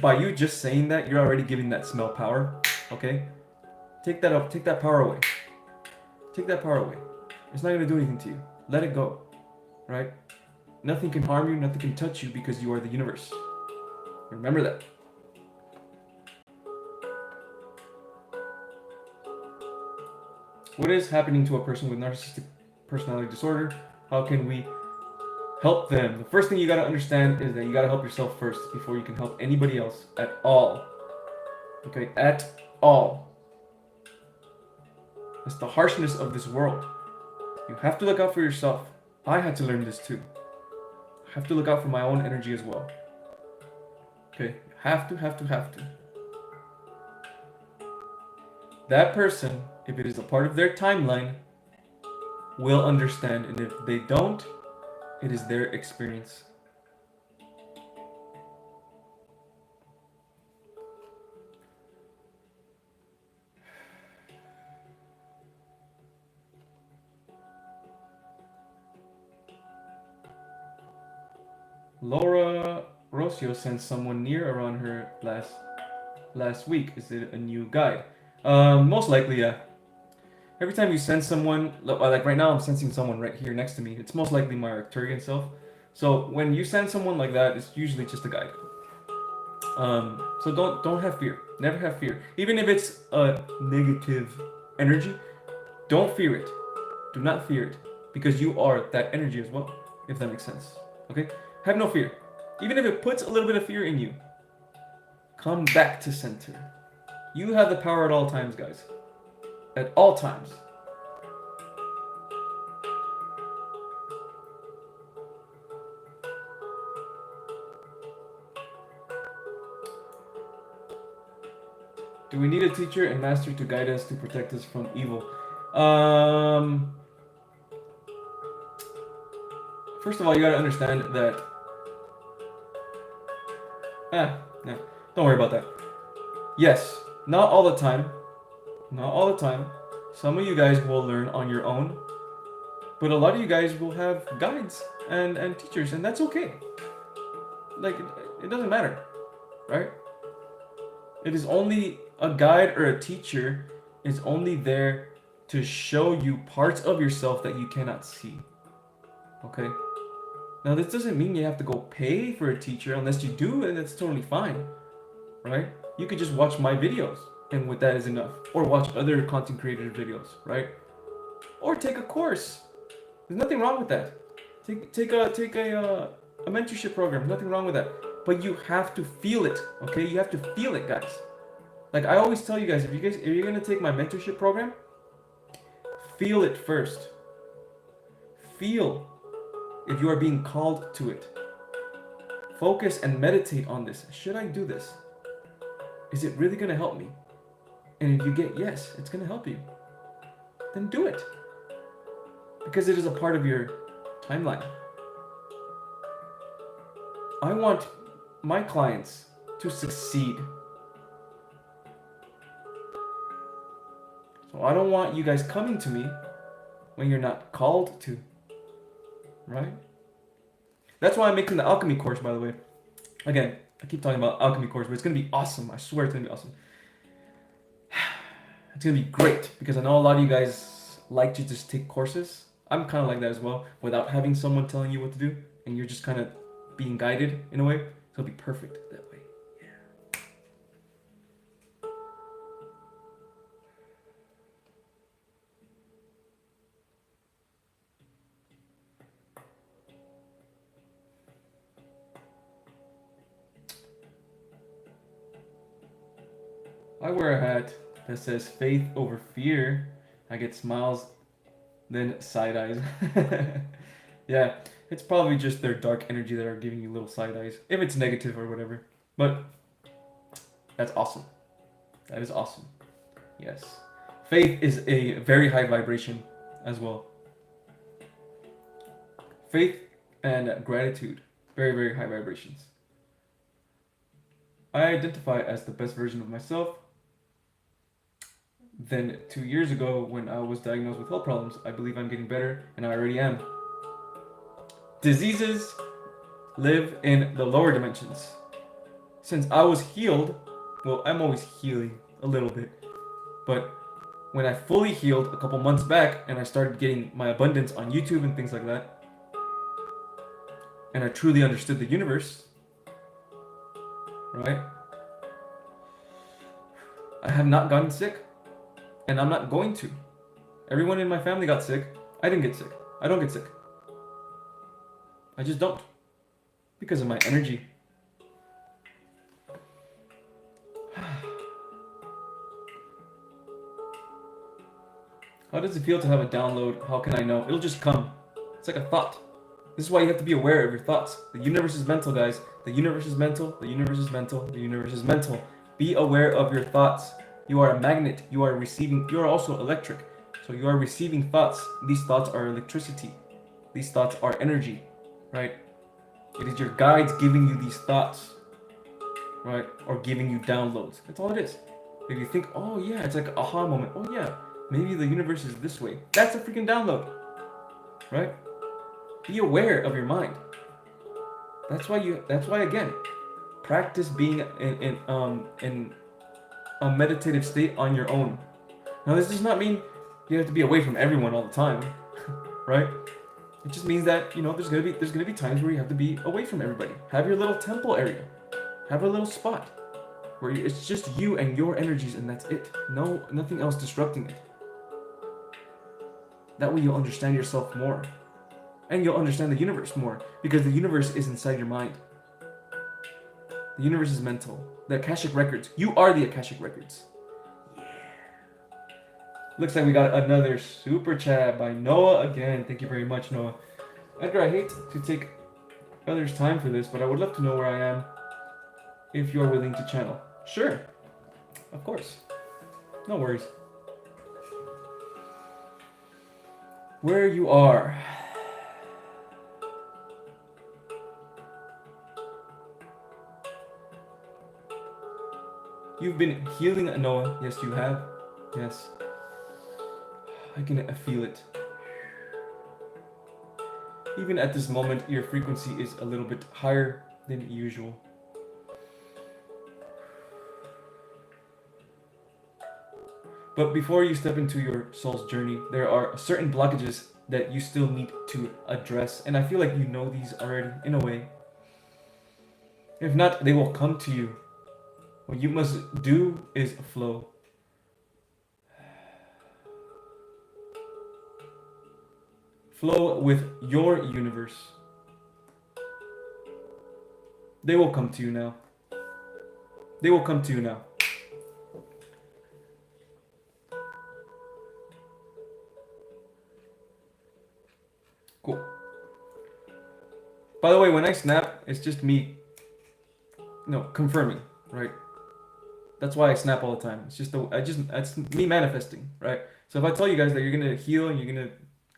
by you just saying that, you're already giving that smell power. Okay? Take that up, take that power away. Take that power away. It's not gonna do anything to you. Let it go. Right? Nothing can harm you, nothing can touch you because you are the universe. Remember that. What is happening to a person with narcissistic personality disorder? How can we help them? The first thing you gotta understand is that you gotta help yourself first before you can help anybody else at all. Okay, at all. It's the harshness of this world. You have to look out for yourself. I had to learn this too. I have to look out for my own energy as well. Okay, have to. That person, if it is a part of their timeline, will understand. And if they don't, it is their experience. Laura Rocio sent someone near around her last week. Is it a new guide? Most likely, yeah. Every time you send someone, like right now I'm sensing someone right here next to me, it's most likely my Arcturian self. So when you send someone like that, it's usually just a guide. So don't have fear. Never have fear. Even if it's a negative energy, don't fear it. Do not fear it. Because you are that energy as well, if that makes sense. Okay? Have no fear. Even if it puts a little bit of fear in you, come back to center. You have the power at all times, guys. At all times. Do we need a teacher and master to guide us to protect us from evil? First of all, you gotta understand that. No, don't worry about that. Yes, not all the time. Not all the time. Some of you guys will learn on your own, but a lot of you guys will have guides and teachers, and that's okay. Like, it doesn't matter, right? It is only a guide or a teacher is only there to show you parts of yourself that you cannot see. Okay? Now, this doesn't mean you have to go pay for a teacher unless you do, and that's totally fine, right? You could just watch my videos, and with that is enough. Or watch other content creator videos, right? Or take a course. There's nothing wrong with that. Take a mentorship program. Nothing wrong with that. But you have to feel it, okay? You have to feel it, guys. Like I always tell you guys, if you're gonna take my mentorship program, feel it first. feel if you are being called to it. Focus and meditate on this. Should I do this? Is it really going to help me? And if you get yes, it's going to help you, then do it. Because it is a part of your timeline. I want my clients to succeed. So I don't want you guys coming to me when you're not called to, right? That's why I'm making the alchemy course, by the way. Again, I keep talking about alchemy course, but it's going to be awesome. I swear it's going to be awesome. It's going to be great because I know a lot of you guys like to just take courses. I'm kind of like that as well, without having someone telling you what to do, and you're just kind of being guided in a way. So it'll be perfect that way. Yeah. I wear a hat that says faith over fear. I get smiles, then side eyes. Yeah, it's probably just their dark energy that are giving you little side eyes, if it's negative or whatever. But that's awesome. That is awesome. Yes. Faith is a very high vibration as well. Faith and gratitude, very, very high vibrations. I identify as the best version of myself. Then 2 years ago, when I was diagnosed with health problems, I believe I'm getting better, and I already am. Diseases live in the lower dimensions. Since I was healed, well, I'm always healing a little bit, but when I fully healed a couple months back and I started getting my abundance on YouTube and things like that, and I truly understood the universe, right? I have not gotten sick, and I'm not going to. Everyone in my family got sick. I didn't get sick. I don't get sick. I just don't. Because of my energy. How does it feel to have a download? How can I know? It'll just come. It's like a thought. This is why you have to be aware of your thoughts. The universe is mental, guys. The universe is mental. The universe is mental. The universe is mental. Be aware of your thoughts. You are a magnet. You are receiving. You are also electric. So you are receiving thoughts. These thoughts are electricity. These thoughts are energy, right? It is your guides giving you these thoughts, right? Or giving you downloads. That's all it is. If you think, oh yeah, it's like an aha moment. Oh yeah, maybe the universe is this way. That's a freaking download, right? Be aware of your mind. That's why again, practice being in a meditative state on your own. Now this does not mean you have to be away from everyone all the time, right? It just means that, you know, there's gonna be times where you have to be away from everybody. Have your little temple area. Have a little spot where it's just you and your energies, and that's it. No, nothing else disrupting it. That way you'll understand yourself more. And you'll understand the universe more, because the universe is inside your mind. The universe is mental. The Akashic Records. You are the Akashic Records. Yeah. Looks like we got another super chat by Noah again. Thank you very much, Noah. Edgar, I hate to take others' time for this, but I would love to know where I am if you are willing to channel. Sure. Of course. No worries. Where you are. You've been healing, Noah. Yes, you have. Yes. I can feel it. Even at this moment, your frequency is a little bit higher than usual. But before you step into your soul's journey, there are certain blockages that you still need to address. And I feel like you know these already, in a way. If not, they will come to you. What you must do is flow. Flow with your universe. They will come to you now. They will come to you now. Cool. By the way, when I snap, it's just me, confirming, right? That's why I snap all the time. It's just that's me manifesting, right? So if I tell you guys that you're gonna heal and you're gonna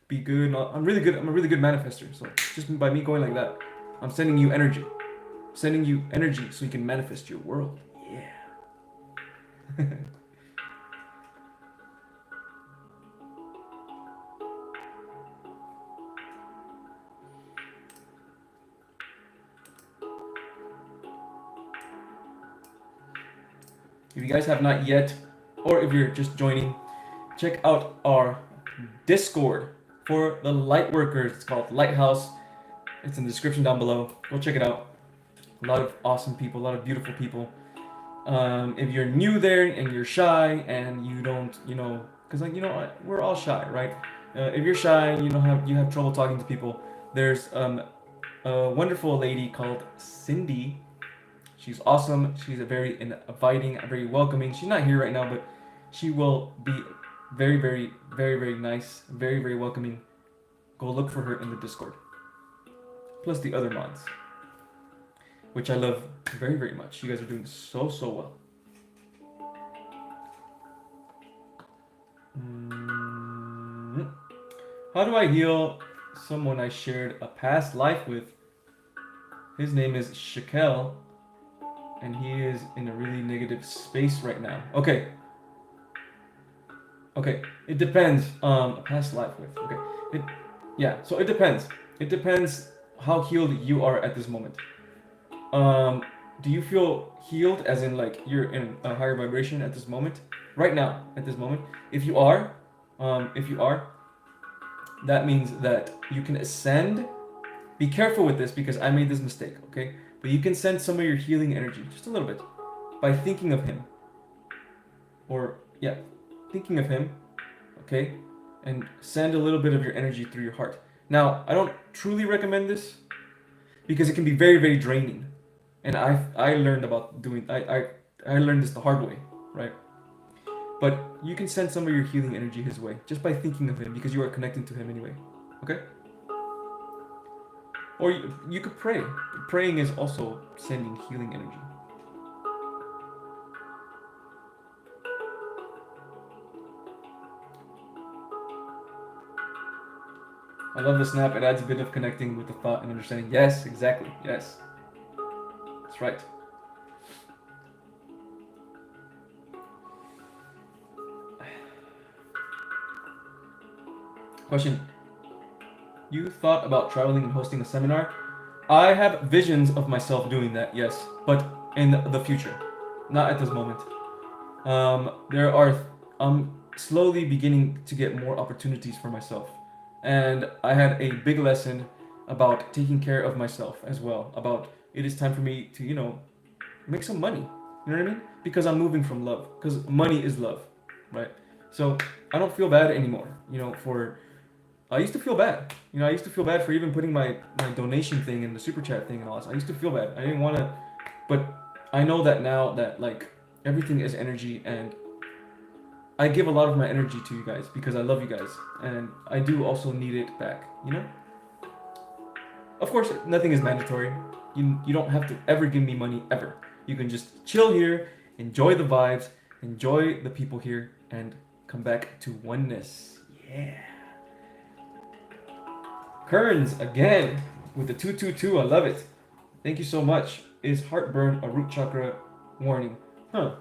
be good, I'm really good. I'm a really good manifester. So just by me going like that, I'm sending you energy, so you can manifest your world. Yeah. If you guys have not yet, or if you're just joining, check out our Discord for the light workers. It's called Lighthouse. It's in the description down below. Go check it out. A lot of awesome people, a lot of beautiful people. If you're new there and you're shy and you don't, because we're all shy, right? If you're shy and you have trouble talking to people, there's a wonderful lady called Cindy. She's awesome. She's a very inviting, very welcoming. She's not here right now, but she will be very, very, very, very nice, very, very welcoming. Go look for her in the Discord. Plus the other mods, which I love very, very much. You guys are doing so, so well. How do I heal someone I shared a past life with? His name is Shakel, and he is in a really negative space right now. Okay. It depends. A past life with. Okay. So it depends. It depends how healed you are at this moment. Do you feel healed as in like you're in a higher vibration at this moment? Right now, at this moment? If you are, that means that you can ascend. Be careful with this because I made this mistake, okay? But you can send some of your healing energy, just a little bit, by thinking of him. Thinking of him, okay? And send a little bit of your energy through your heart. Now, I don't truly recommend this because it can be very, very draining. And I learned about doing, I learned this the hard way, right? But you can send some of your healing energy his way just by thinking of him because you are connecting to him anyway, okay? Or you could pray. Praying is also sending healing energy. I love the snap. It adds a bit of connecting with the thought and understanding. Yes, exactly. Yes. That's right. Question. You thought about traveling and hosting a seminar? I have visions of myself doing that, yes, but in the future, not at this moment. I'm slowly beginning to get more opportunities for myself, and I had a big lesson about taking care of myself as well. About it is time for me to make some money. You know what I mean? Because I'm moving from love. Because money is love, right? So I don't feel bad anymore. I used to feel bad. I used to feel bad for even putting my donation thing and the super chat thing and all that. I used to feel bad. I didn't want to, but I know that now that everything is energy, and I give a lot of my energy to you guys because I love you guys, and I do also need it back. Of course, nothing is mandatory. You don't have to ever give me money ever. You can just chill here, enjoy the vibes, enjoy the people here, and come back to oneness. Yeah. Kearns again with the 222. I love it. Thank you so much. Is heartburn a root chakra warning? Huh.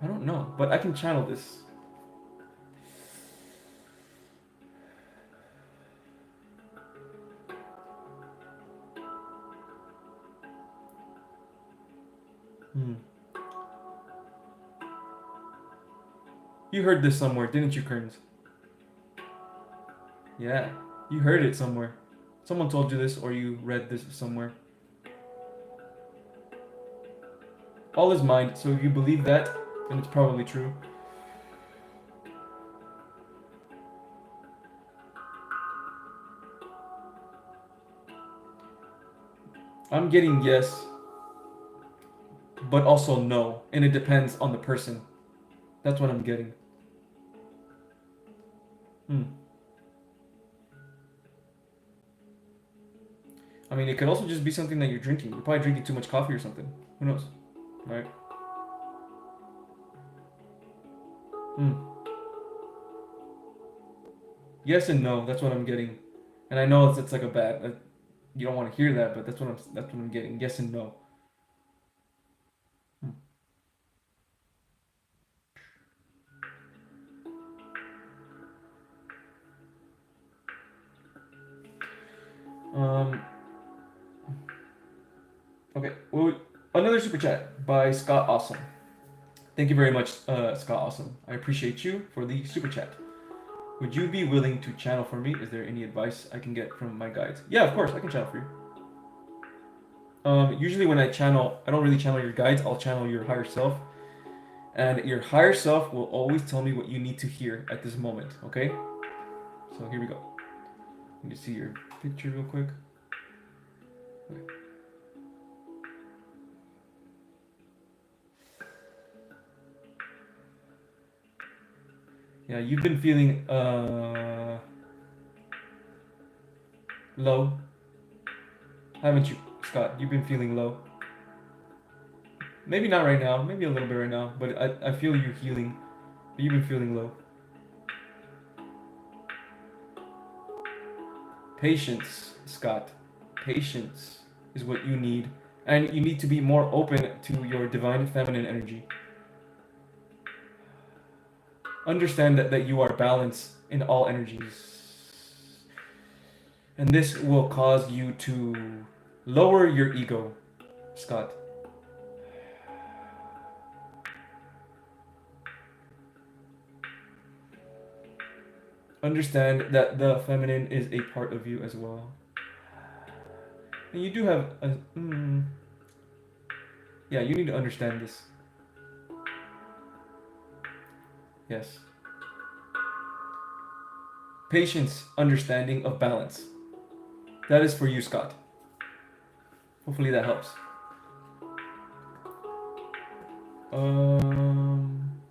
I don't know, but I can channel this. You heard this somewhere, didn't you, Kearns? Yeah, you heard it somewhere. Someone told you this, or you read this somewhere. All is mind, so if you believe that, then it's probably true. I'm getting yes, but also no, and it depends on the person. That's what I'm getting. I mean, it could also just be something that you're drinking. You're probably drinking too much coffee or something. Who knows, right? Hmm. Yes and no. That's what I'm getting, and I know it's like a bad. You don't want to hear that, but that's what I'm getting. Yes and no. Hmm. Um. Okay. Well, another super chat by Scott Awesome. Thank you very much, Scott Awesome. I appreciate you for the super chat. Would you be willing to channel for me? Is there any advice I can get from my guides? Yeah, of course, I can channel for you. Usually when I channel, I don't really channel your guides. I'll channel your higher self, and your higher self will always tell me what you need to hear at this moment. Okay? So here we go. Let me see your picture real quick. Okay. Yeah, you've been feeling low, haven't you, Scott? You've been feeling low. Maybe not right now. Maybe a little bit right now, but I feel you healing. But you've been feeling low. Patience, Scott. Patience is what you need. And you need to be more open to your divine feminine energy. Understand that you are balanced in all energies. And this will cause you to lower your ego, Scott. Understand that the feminine is a part of you as well. And you do have a. Yeah, you need to understand this. Yes. Patience, understanding of balance. That is for you, Scott. Hopefully that helps.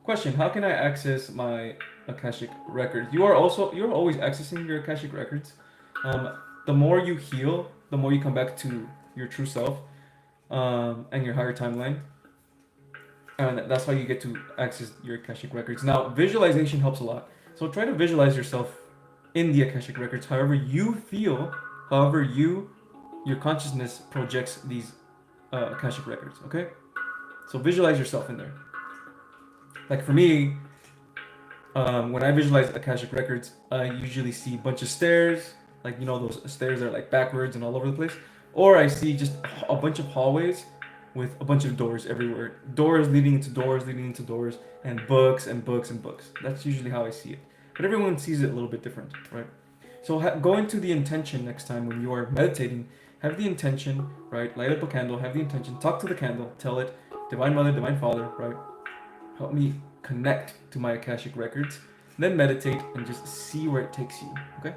Question: how can I access my Akashic records? You're always accessing your Akashic records. The more you heal, the more you come back to your true self, and your higher timeline, and that's how you get to access your Akashic records. Now, visualization helps a lot. So try to visualize yourself in the Akashic records, however you feel, however your consciousness projects these Akashic records. Okay, so visualize yourself in there. Like for me, when I visualize Akashic records, I usually see a bunch of stairs, like those stairs that are like backwards and all over the place, or I see just a bunch of hallways with a bunch of doors everywhere, doors leading into doors leading into doors, and books and books and books. That's usually how I see it, but everyone sees it a little bit different, right? So go into the intention next time when you are meditating. Have the intention, right? Light up a candle. Have the intention. Talk to the candle. Tell it, Divine Mother, Divine Father, right? Help me connect to my Akashic records. Then meditate and just see where it takes you. Okay?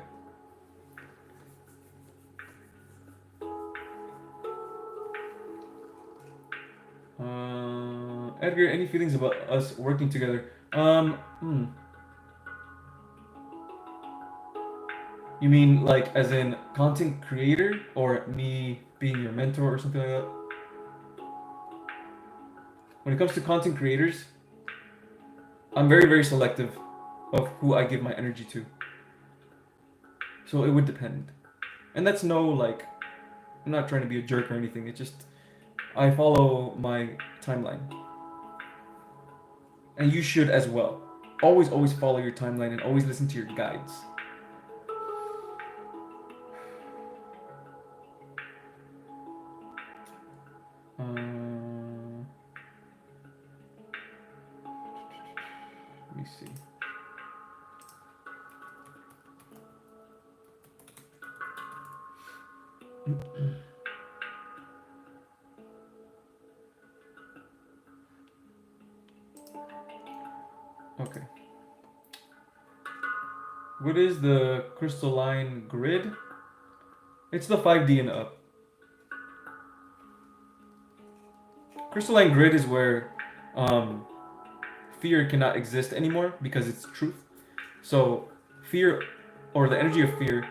Edgar, any feelings about us working together? You mean like as in content creator or me being your mentor or something like that? When it comes to content creators, I'm very, very selective of who I give my energy to. So it would depend. And that's no, like, I'm not trying to be a jerk or anything. It's just, I follow my timeline. And you should as well. Always, always follow your timeline and always listen to your guides. Let me see. Okay. What is the crystalline grid? It's the 5D and up. Crystalline grid is where fear cannot exist anymore because it's truth. So fear, or the energy of fear,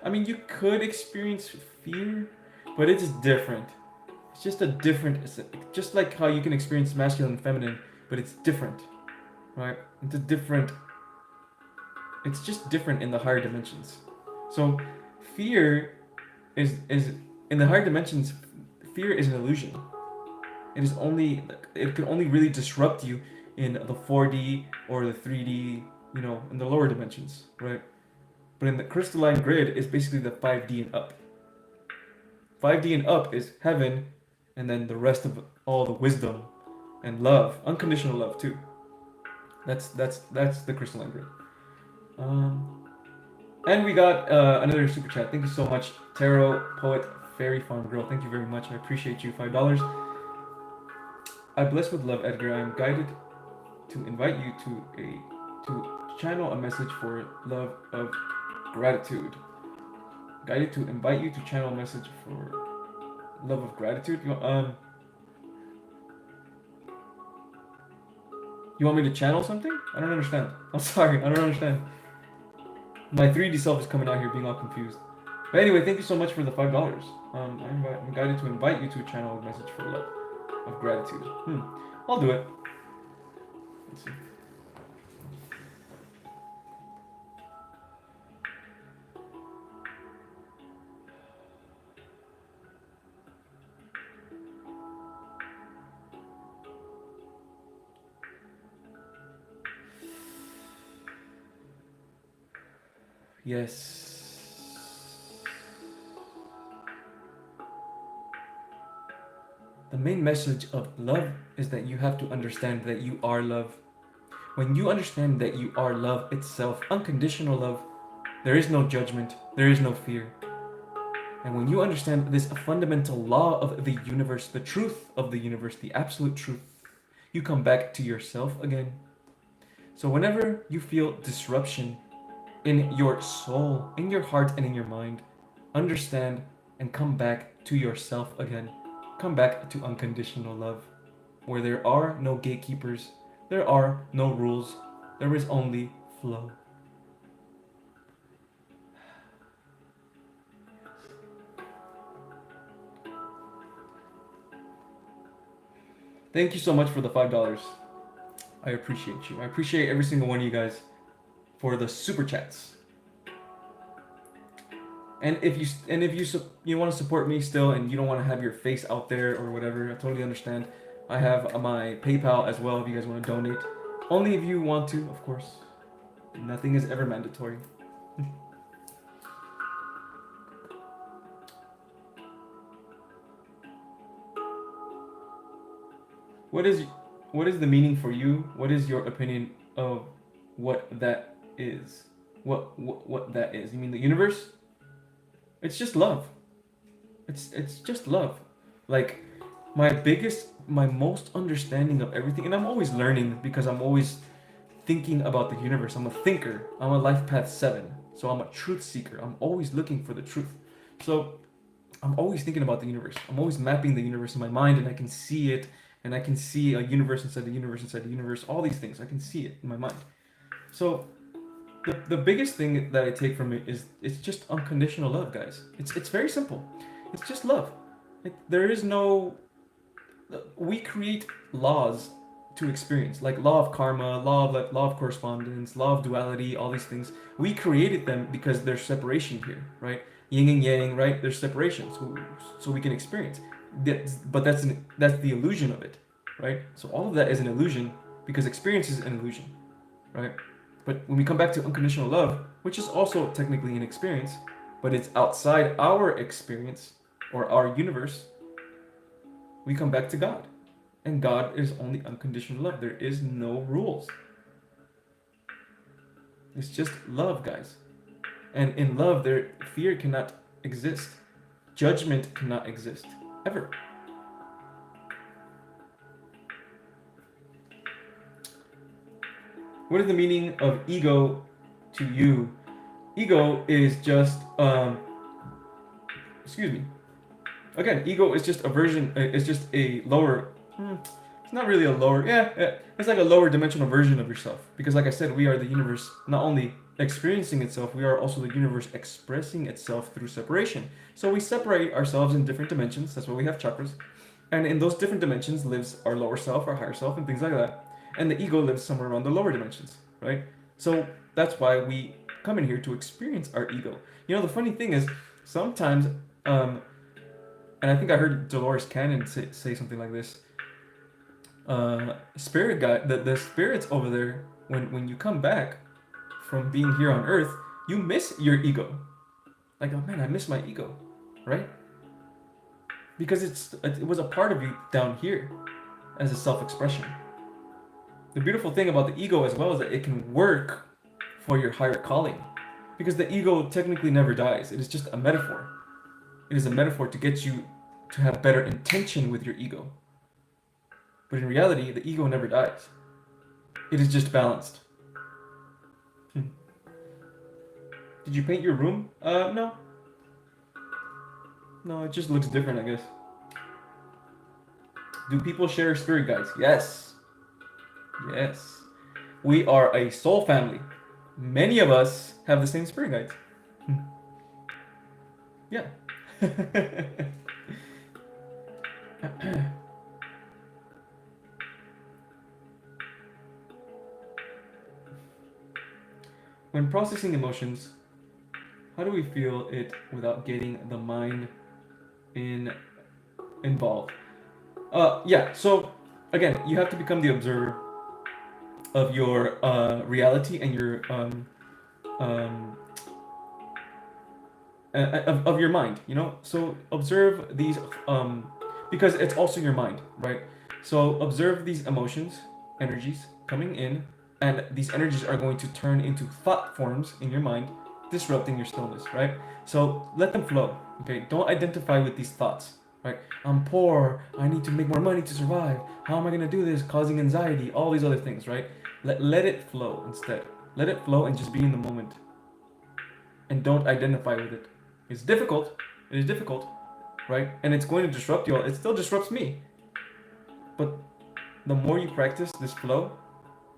I mean, you could experience fear, but it's different. It's just a different. It's just like how you can experience masculine and feminine, but it's different, right? It's a different. It's just different in the higher dimensions. So, fear is in the higher dimensions. Fear is an illusion. It is only. It can only really disrupt you in the 4D or the 3D. You know, in the lower dimensions, right? But in the crystalline grid, it's basically the 5D and up. 5D and up is heaven, and then the rest of all the wisdom and love, unconditional love too. That's the crystalline grid. Um, and we got another super chat. Thank you so much, Tarot Poet Fairy Farm Girl. Thank you very much. I appreciate you. $5. I bless with love, Edgar. I am guided to invite you to channel a message for love of gratitude. Guided to invite you to channel a message for love of gratitude. You want me to channel something? I don't understand. I'm sorry, I don't understand. My 3D self is coming out here being all confused. But anyway, thank you so much for the $5. I'm guided to invite you to channel a message for love of gratitude. I'll do it. Let's see. Yes. The main message of love is that you have to understand that you are love. When you understand that you are love itself, unconditional love, there is no judgment, there is no fear. And when you understand this fundamental law of the universe, the truth of the universe, the absolute truth, you come back to yourself again. So whenever you feel disruption in your soul, in your heart, and in your mind, understand and come back to yourself again. Come back to unconditional love, where there are no gatekeepers, there are no rules, there is only flow. Thank you so much for the $5. I appreciate you. I appreciate every single one of you guys for the super chats. And if you want to support me still and you don't want to have your face out there or whatever, I totally understand. I have my PayPal as well if you guys want to donate. Only if you want to, of course. Nothing is ever mandatory. What is the meaning for you? What is your opinion of what that is? What that is? You mean the universe? It's just love. It's just love. Like my most understanding of everything, and I'm always learning because I'm always thinking about the universe. I'm a thinker. I'm a life path 7. So I'm a truth seeker. I'm always looking for the truth. So I'm always thinking about the universe. I'm always mapping the universe in my mind, and I can see it, and I can see a universe inside the universe inside the universe. All these things, I can see it in my mind. So the biggest thing that I take from it is it's just unconditional love, guys. It's very simple. It's just love. There is no. We create laws to experience, like law of karma, law of correspondence, law of duality, all these things. We created them because there's separation here, right? Yin and yang, right? There's separation, so we can experience. But that's the illusion of it, right? So all of that is an illusion because experience is an illusion, right? But when we come back to unconditional love, which is also technically an experience, but it's outside our experience or our universe, we come back to God. And God is only unconditional love. There is no rules. It's just love, guys. And in love, fear cannot exist. Judgment cannot exist. Ever. What is the meaning of ego to you? Ego is just, excuse me. Again, ego is just a version, it's just a lower, it's not really a lower, it's like a lower dimensional version of yourself. Because like I said, we are the universe, not only experiencing itself, we are also the universe expressing itself through separation. So we separate ourselves in different dimensions. That's why we have chakras. And in those different dimensions lives our lower self, our higher self, and things like that. And the ego lives somewhere around the lower dimensions, right? So that's why we come in here to experience our ego. You know, the funny thing is, sometimes, and I think I heard Dolores Cannon say something like this. Spirit guy, the spirits over there, when you come back from being here on Earth, you miss your ego. Like, oh man, I miss my ego, right? Because it was a part of you down here as a self-expression. The beautiful thing about the ego as well is that it can work for your higher calling, because the ego technically never dies. It is just a metaphor. It is a metaphor to get you to have better intention with your ego. But in reality, the ego never dies. It is just balanced. Did you paint your room? No. No, it just looks different, I guess. Do people share spirit guides? Yes. Yes. We are a soul family. Many of us have the same spirit guides. Yeah. When processing emotions, how do we feel it without getting the mind involved? Yeah, so again, you have to become the observer of your reality and your of your mind, you know. So observe these because it's also your mind, right? So observe these emotions, energies coming in, and these energies are going to turn into thought forms in your mind, disrupting your stillness, right? So let them flow. Okay, don't identify with these thoughts, right? I'm poor, I need to make more money to survive, how am I going to do this, causing anxiety, all these other things, right? Let it flow instead. Let it flow and just be in the moment, and don't identify with it. It's difficult. It is difficult, right? And it's going to disrupt you all. It still disrupts me. But the more you practice this flow,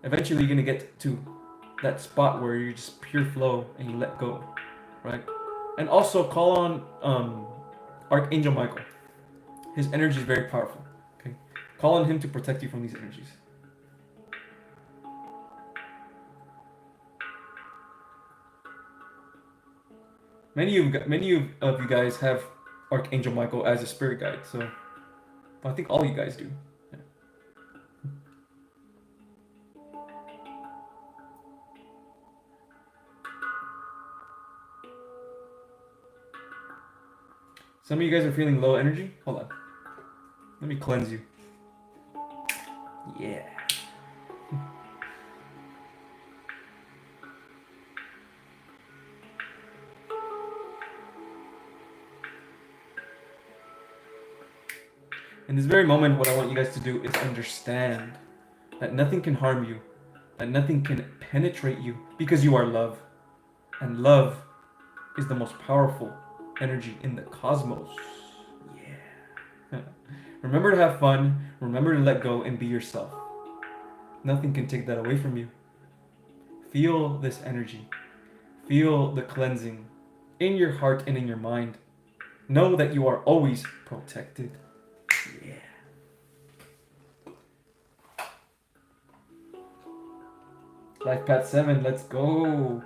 eventually you're going to get to that spot where you're just pure flow and you let go, right? And also call on Archangel Michael. His energy is very powerful, okay? Call on him to protect you from these energies. Many of you guys have Archangel Michael as a spirit guide, so I think all you guys do. Yeah. Some of you guys are feeling low energy. Hold on. Let me cleanse you. Yeah. In this very moment, what I want you guys to do is understand that nothing can harm you, that nothing can penetrate you, because you are love. And love is the most powerful energy in the cosmos. Yeah. Remember to have fun, remember to let go and be yourself. Nothing can take that away from you. Feel this energy. Feel the cleansing in your heart and in your mind. Know that you are always protected. Yeah. Life Path 7, let's go.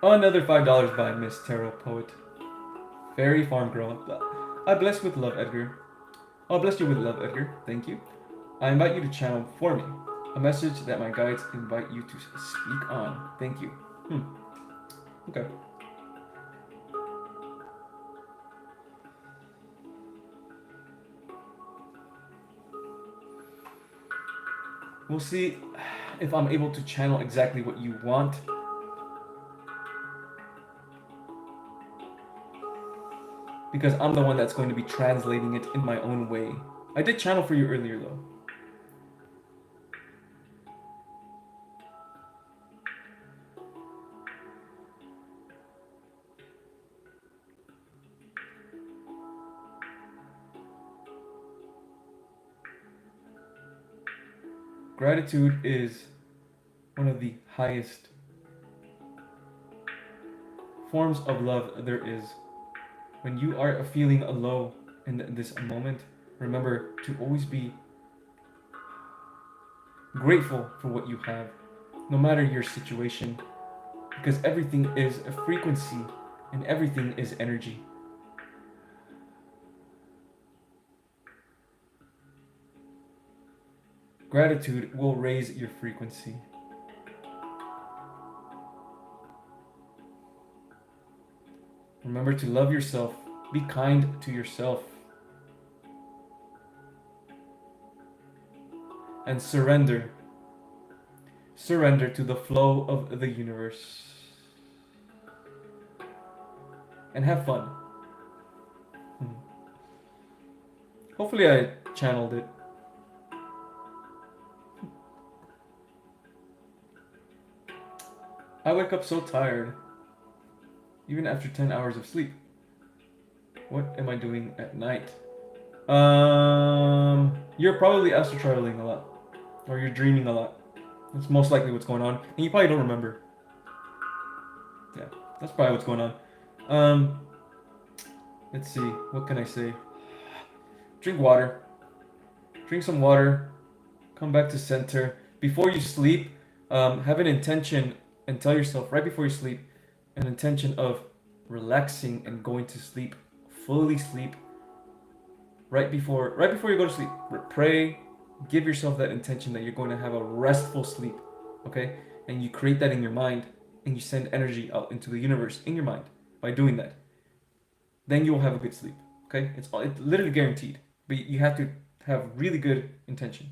Another $5 by Miss Tarot Poet. Fairy Farm Girl. I bless with love, Edgar. I'll bless you with love, Edgar. Thank you. I invite you to channel for me a message that my guides invite you to speak on. Thank you. Okay. We'll see if I'm able to channel exactly what you want. Because I'm the one that's going to be translating it in my own way. I did channel for you earlier though. Gratitude is one of the highest forms of love there is. When you are feeling low in this moment, remember to always be grateful for what you have, no matter your situation, because everything is a frequency and everything is energy. Gratitude will raise your frequency. Remember to love yourself, be kind to yourself, and surrender. Surrender to the flow of the universe. And have fun. Hopefully I channeled it. I wake up so tired, even after 10 hours of sleep. What am I doing at night? You're probably astral traveling a lot, or you're dreaming a lot. That's most likely what's going on, and you probably don't remember. Yeah, that's probably what's going on. Let's see, what can I say? Drink water. Drink some water. Come back to center. Before you sleep, have an intention and tell yourself right before you sleep an intention of relaxing and going to sleep, fully sleep. Right before you go to sleep, pray, give yourself that intention that you're going to have a restful sleep, okay? And you create that in your mind, and you send energy out into the universe in your mind by doing that. Then you will have a good sleep, okay? It's literally guaranteed, but you have to have really good intention.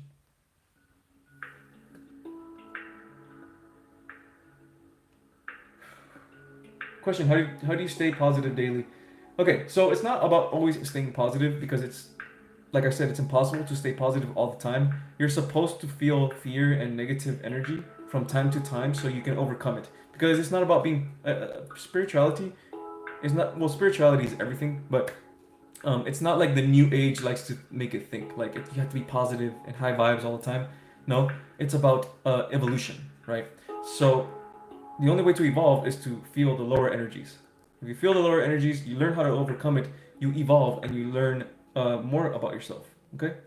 Question: how do you stay positive daily? Okay, so it's not about always staying positive, because it's, like I said, it's impossible to stay positive all the time. You're supposed to feel fear and negative energy from time to time so you can overcome it. Because it's not about being spirituality is not, well, spirituality is everything, but it's not like the new age likes to make it think like you have to be positive and high vibes all the time. No, it's about evolution, right? So the only way to evolve is to feel the lower energies. If you feel the lower energies, you learn how to overcome it, you evolve, and you learn more about yourself. Okay?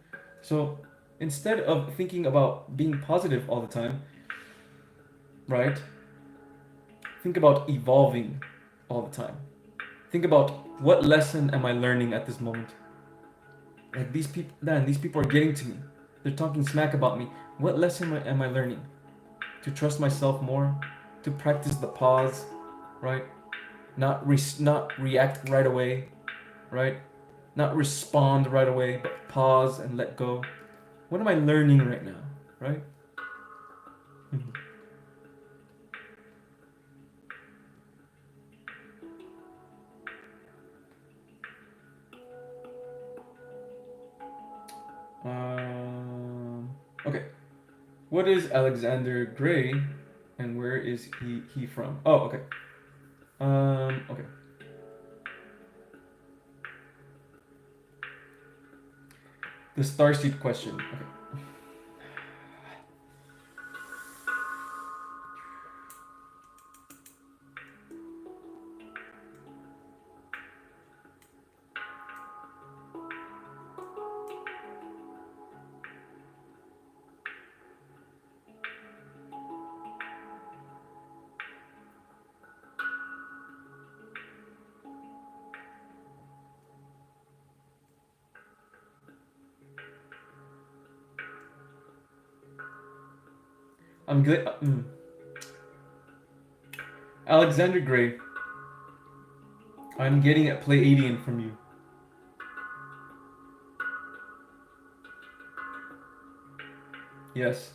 So instead of thinking about being positive all the time, right? Think about evolving all the time. Think about, what lesson am I learning at this moment? Like, these people, man, these people are getting to me. They're talking smack about me. What lesson am I learning? To trust myself more, to practice the pause, right? Not react right away, right? Not respond right away, but pause and let go. What am I learning right now, right? Okay. What is Alexander Gray, and where is he from? Oh, okay. Okay. The starseed question. Okay. I'm good. Alexander Gray. I'm getting a Pleiadian from you. Yes.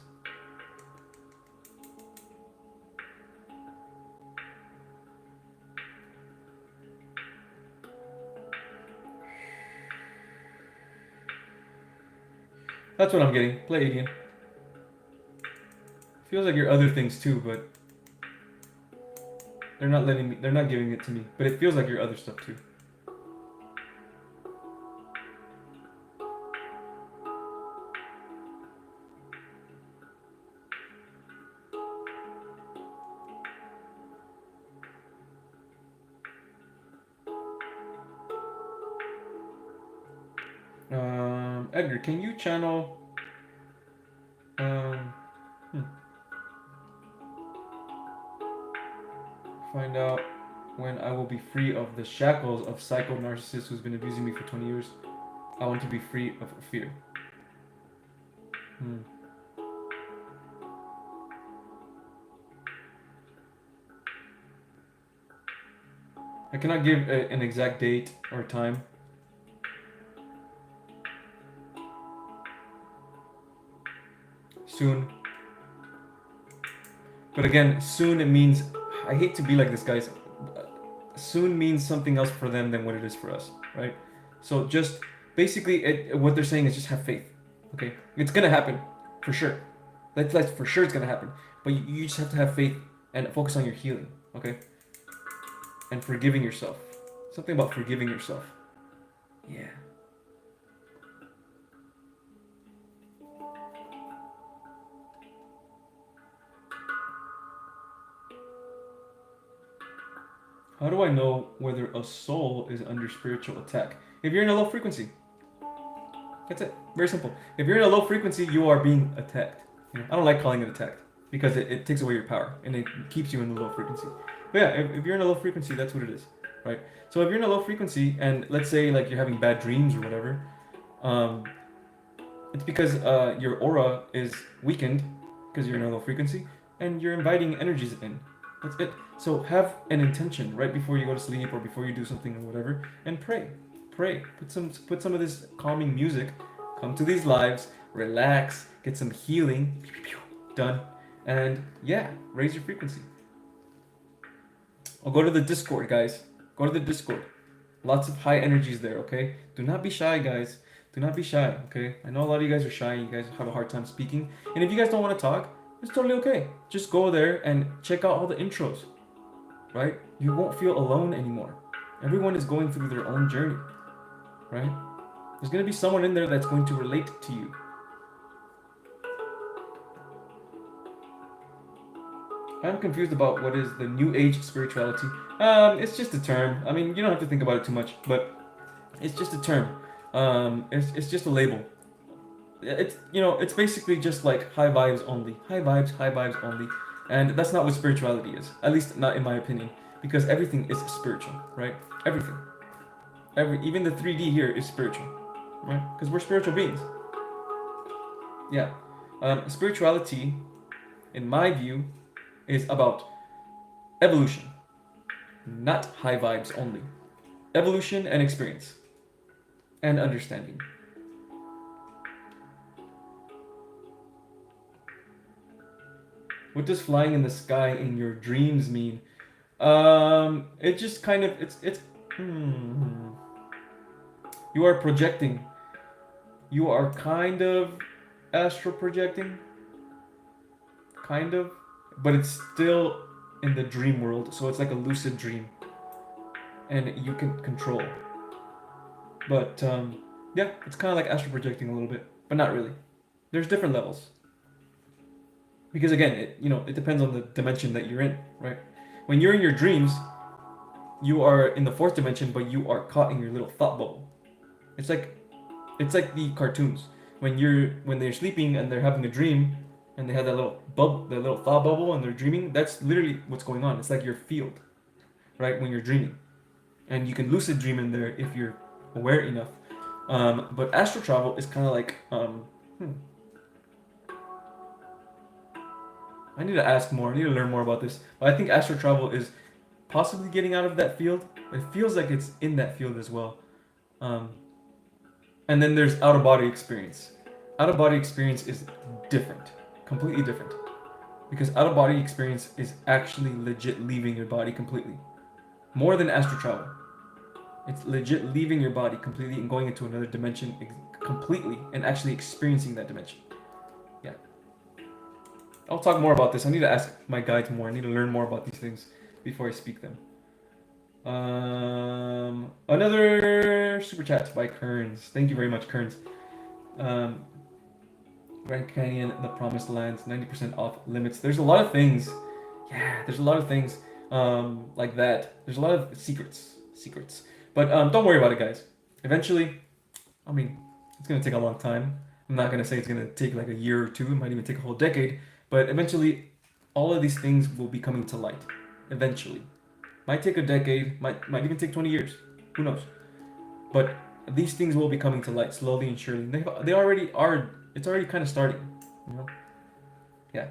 That's what I'm getting. Pleiadian. Feels like your other things too, but they're not letting me. They're not giving it to me. But it feels like your other stuff too. Edgar, can you channel? Um, hmm, find out when I will be free of the shackles of psycho narcissist who's been abusing me for 20 years. I want to be free of fear. Hmm. I cannot give an exact date or time. Soon. But again, soon it means, I hate to be like this, guys. Soon means something else for them than what it is for us, right? So just basically, what they're saying is just have faith, okay? It's gonna happen, for sure. That's for sure it's gonna happen. But you just have to have faith and focus on your healing, okay? And forgiving yourself. Something about forgiving yourself. Yeah. How do I know whether a soul is under spiritual attack? If you're in a low frequency. That's it. Very simple. If you're in a low frequency, you are being attacked. You know, I don't like calling it attacked because it takes away your power and it keeps you in the low frequency. But yeah, if you're in a low frequency, that's what it is, right? So if you're in a low frequency and let's say like you're having bad dreams or whatever, um, it's because your aura is weakened because you're in a low frequency and you're inviting energies in. That's it. So have an intention right before you go to sleep or before you do something or whatever, and pray. Pray. Put some of this calming music. Come to these lives. Relax. Get some healing. Done. And yeah, raise your frequency. Or go to the Discord, guys. Go to the Discord. Lots of high energies there. Okay. Do not be shy, guys. Do not be shy. Okay. I know a lot of you guys are shy. You guys have a hard time speaking. And if you guys don't want to talk, it's totally okay. Just go there and check out all the intros, right? You won't feel alone anymore. Everyone is going through their own journey, right? There's going to be someone in there that's going to relate to you. I'm confused about what is the new age spirituality. It's just a term. I mean, you don't have to think about it too much, but it's just a term. It's just a label. It's basically just like high vibes only, high vibes only, and that's not what spirituality is, at least not in my opinion, because everything is spiritual, right? Everything, even the 3D here is spiritual, right? Because we're spiritual beings. Yeah. Spirituality, in my view, is about evolution, not high vibes only. Evolution and experience and understanding. What does flying in the sky in your dreams mean? It just kind of you are projecting. You are kind of astral projecting. Kind of, but it's still in the dream world, so it's like a lucid dream. And you can control. But yeah, it's kind of like astral projecting a little bit, but not really. There's different levels. Because again, it depends on the dimension that you're in, right? When you're in your dreams, you are in the fourth dimension, but you are caught in your little thought bubble. It's like the cartoons when they're sleeping and they're having a dream, and they have that little thought bubble, and they're dreaming. That's literally what's going on. It's like your field, right? When you're dreaming, and you can lucid dream in there if you're aware enough. But astral travel is kind of like I need to ask more. I need to learn more about this. But I think astral travel is possibly getting out of that field. It feels like it's in that field as well. And then there's out of body experience. Out of body experience is different, completely different. Because out of body experience is actually legit leaving your body completely. More than astral travel. It's legit leaving your body completely and going into another dimension completely and actually experiencing that dimension. Yeah. I'll talk more about this. I need to ask my guides more. I need to learn more about these things before I speak them. Another super chat by Kearns. Thank you very much, Kearns. Grand Canyon, The Promised Lands, 90% off limits. There's a lot of things. Yeah, there's a lot of things like that. There's a lot of secrets. But don't worry about it, guys. Eventually, I mean, It's gonna take a long time. I'm not gonna say it's gonna take like a year or two. It might even take a whole decade. But eventually, all of these things will be coming to light. Eventually, might take a decade. Might even take 20 years. Who knows? But these things will be coming to light slowly and surely. They already are. It's already kind of starting. You know? Yeah.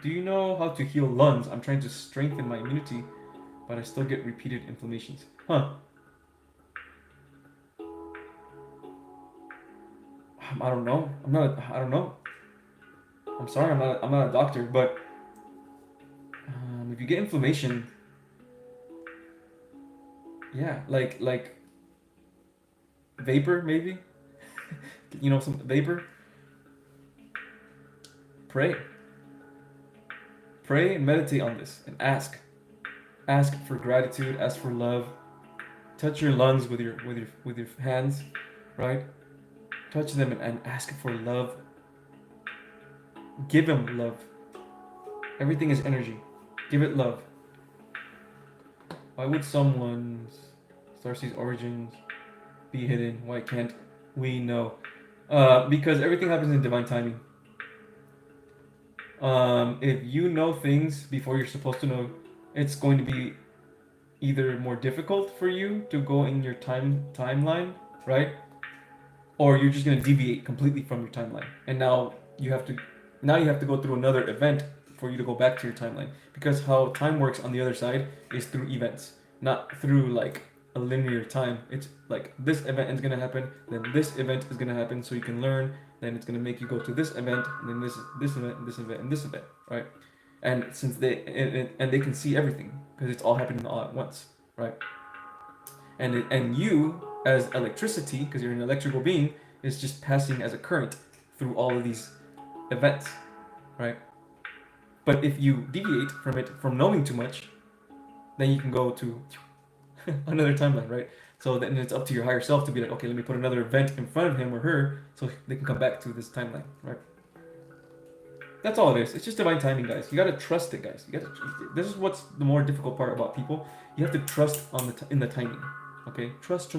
Do you know how to heal lungs? I'm trying to strengthen my immunity, but I still get repeated inflammations. Huh. I don't know. I don't know. I'm sorry. I'm not a doctor, but if you get inflammation, yeah, like vapor maybe. You know, some vapor. Pray. Pray and meditate on this and ask. Ask for gratitude. Ask for love. Touch your lungs with your hands, right? Touch them and ask for love. Give them love. Everything is energy. Give it love. Why would someone's Starseed's origins be hidden? Why can't we know? Because everything happens in divine timing. If you know things before you're supposed to know, it's going to be either more difficult for you to go in your timeline, right? Or you're just gonna deviate completely from your timeline, and now you have to go through another event for you to go back to your timeline. Because how time works on the other side is through events, not through like a linear time. It's like this event is gonna happen, then this event is gonna happen, so you can learn. Then it's gonna make you go to this event, and then this event, and this event, and this event, right? And since and they can see everything because it's all happening all at once, right? And you as electricity, because you're an electrical being, is just passing as a current through all of these events, right? But if you deviate from it, from knowing too much, then you can go to another timeline, right? So then it's up to your higher self to be like, okay, let me put another event in front of him or her so they can come back to this timeline, right? That's all it is. It's just divine timing, guys. You gotta trust it, guys. This is what's the more difficult part about people. You have to trust in the timing. Okay, trust.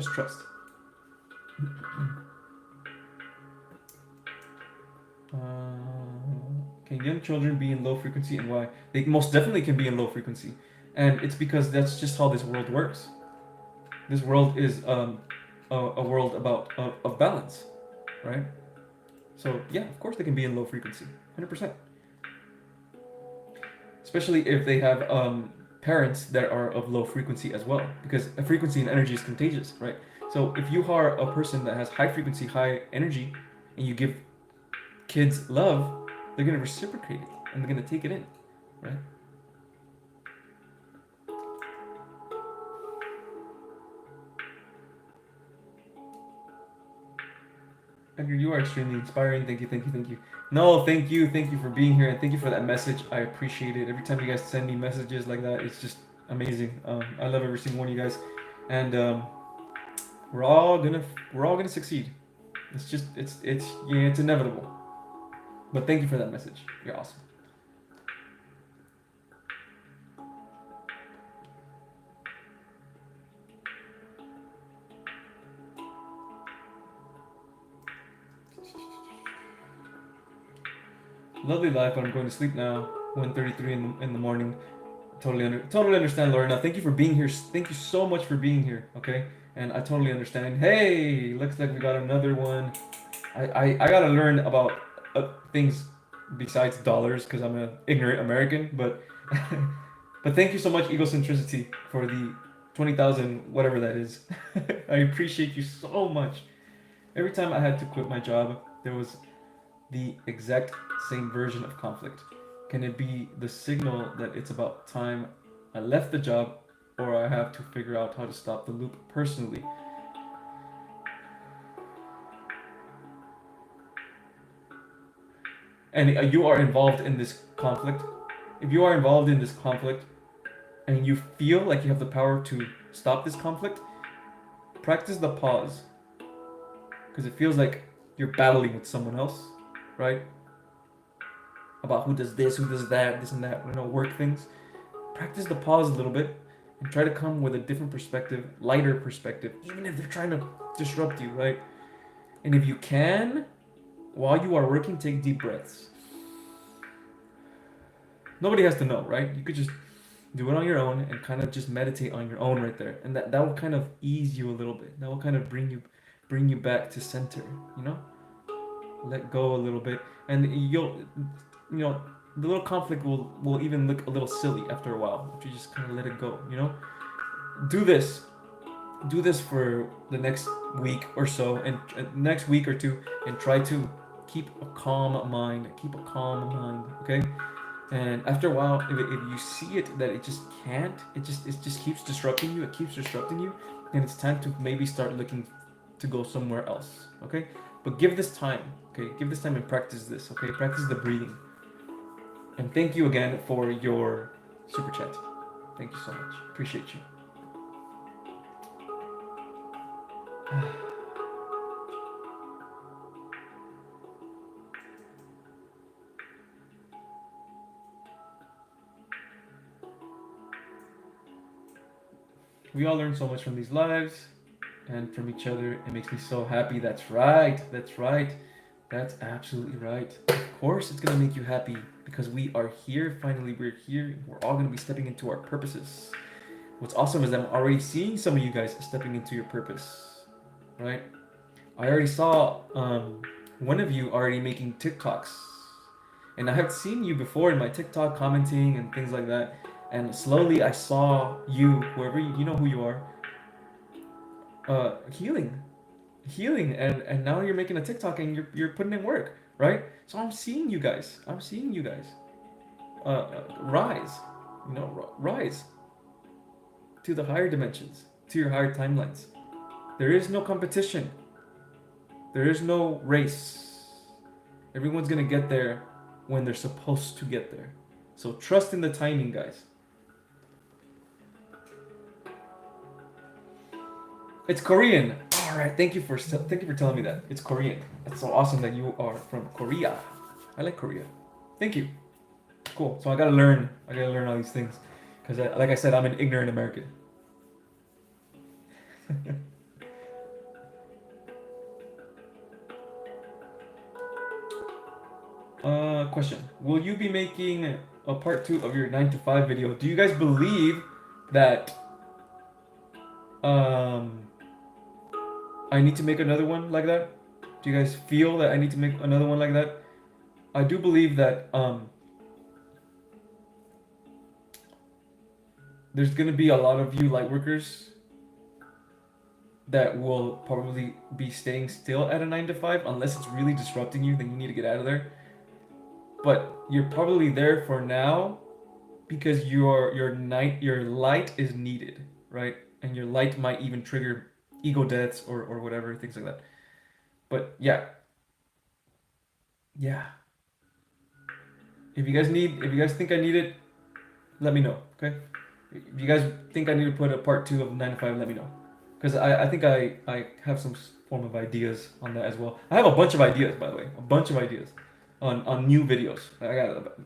Can young children be in low frequency and why? They most definitely can be in low frequency, and it's because that's just how this world works. This world is a world of balance, right? So yeah, of course they can be in low frequency, 100%. Especially if they have parents that are of low frequency as well, because a frequency and energy is contagious, right? So if you are a person that has high frequency, high energy, and you give kids love, they're gonna reciprocate it and they're gonna take it in, right? Edgar, you are extremely inspiring. Thank you. No, thank you for being here, and thank you for that message. I appreciate it. Every time you guys send me messages like that, it's just amazing. I love every single one of you guys, and we're all gonna succeed. It's inevitable. But thank you for that message. You're awesome. Lovely life, but I'm going to sleep now. 1:33 in the morning. Totally understand, Lorena. Thank you for being here. Thank you so much for being here. Okay, and I totally understand. Hey, looks like we got another one. I gotta learn about things besides dollars because I'm an ignorant American. But but thank you so much, egocentricity, for the 20,000 whatever that is. I appreciate you so much. Every time I had to quit my job, there was the exact same version of conflict. Can it be the signal that it's about time I left the job, or I have to figure out how to stop the loop personally? And you are involved in this conflict. If you are involved in this conflict and you feel like you have the power to stop this conflict, practice the pause. Because it feels like you're battling with someone else, right? About who does this, who does that, this and that, work things. Practice the pause a little bit and try to come with a different perspective, lighter perspective, even if they're trying to disrupt you, right? And if you can, while you are working, take deep breaths. Nobody has to know, right? You could just do it on your own and kind of just meditate on your own right there, and that will kind of ease you a little bit. That will kind of bring you back to center, you know. Let go a little bit, and you know, the little conflict will even look a little silly after a while if you just kind of let it go, you know. Do this, do this for the next week or so, and next week or two, and try to keep a calm mind. Keep a calm mind, okay? And after a while, if you see it that it just can't, it just keeps disrupting you. It keeps disrupting you, and it's time to maybe start looking to go somewhere else. Okay, but give this time. Okay, give this time and practice this. Okay, practice the breathing. And thank you again for your super chat. Thank you so much. Appreciate you. We all learn so much from these lives and from each other. It makes me so happy. That's right. That's right. That's absolutely right. Of course, it's gonna make you happy because we are here. Finally, we're here. We're all gonna be stepping into our purposes. What's awesome is I'm already seeing some of you guys stepping into your purpose, right? I already saw one of you already making TikToks, and I have seen you before in my TikTok commenting and things like that. And slowly, I saw you, whoever you know who you are, healing, and now you're making a TikTok and you're putting in work, right? So I'm seeing you guys. I'm seeing you guys rise, you know, rise to the higher dimensions, to your higher timelines. There is no competition. There is no race. Everyone's gonna get there when they're supposed to get there. So trust in the timing, guys. It's Korean. All right. Thank you for telling me that. It's Korean. It's so awesome that you are from Korea. I like Korea. Thank you. Cool. So I gotta learn. I gotta learn all these things because, like I said, I'm an ignorant American. Question. Will you be making a part 2 of your 9 to 5 video? Do you guys believe that I need to make another one like that? Do you guys feel that I need to make another one like that? I do believe that there's gonna be a lot of you light workers that will probably be staying still at a 9 to 5 unless it's really disrupting you, then you need to get out of there. But you're probably there for now because your light is needed, right? And your light might even trigger ego deaths or whatever, things like that. But yeah. If you guys think I need it, let me know, okay? If you guys think I need to put a part 2 of 9 to 5, let me know. Because I think I have some form of ideas on that as well. I have a bunch of ideas, by the way. A bunch of ideas on new videos.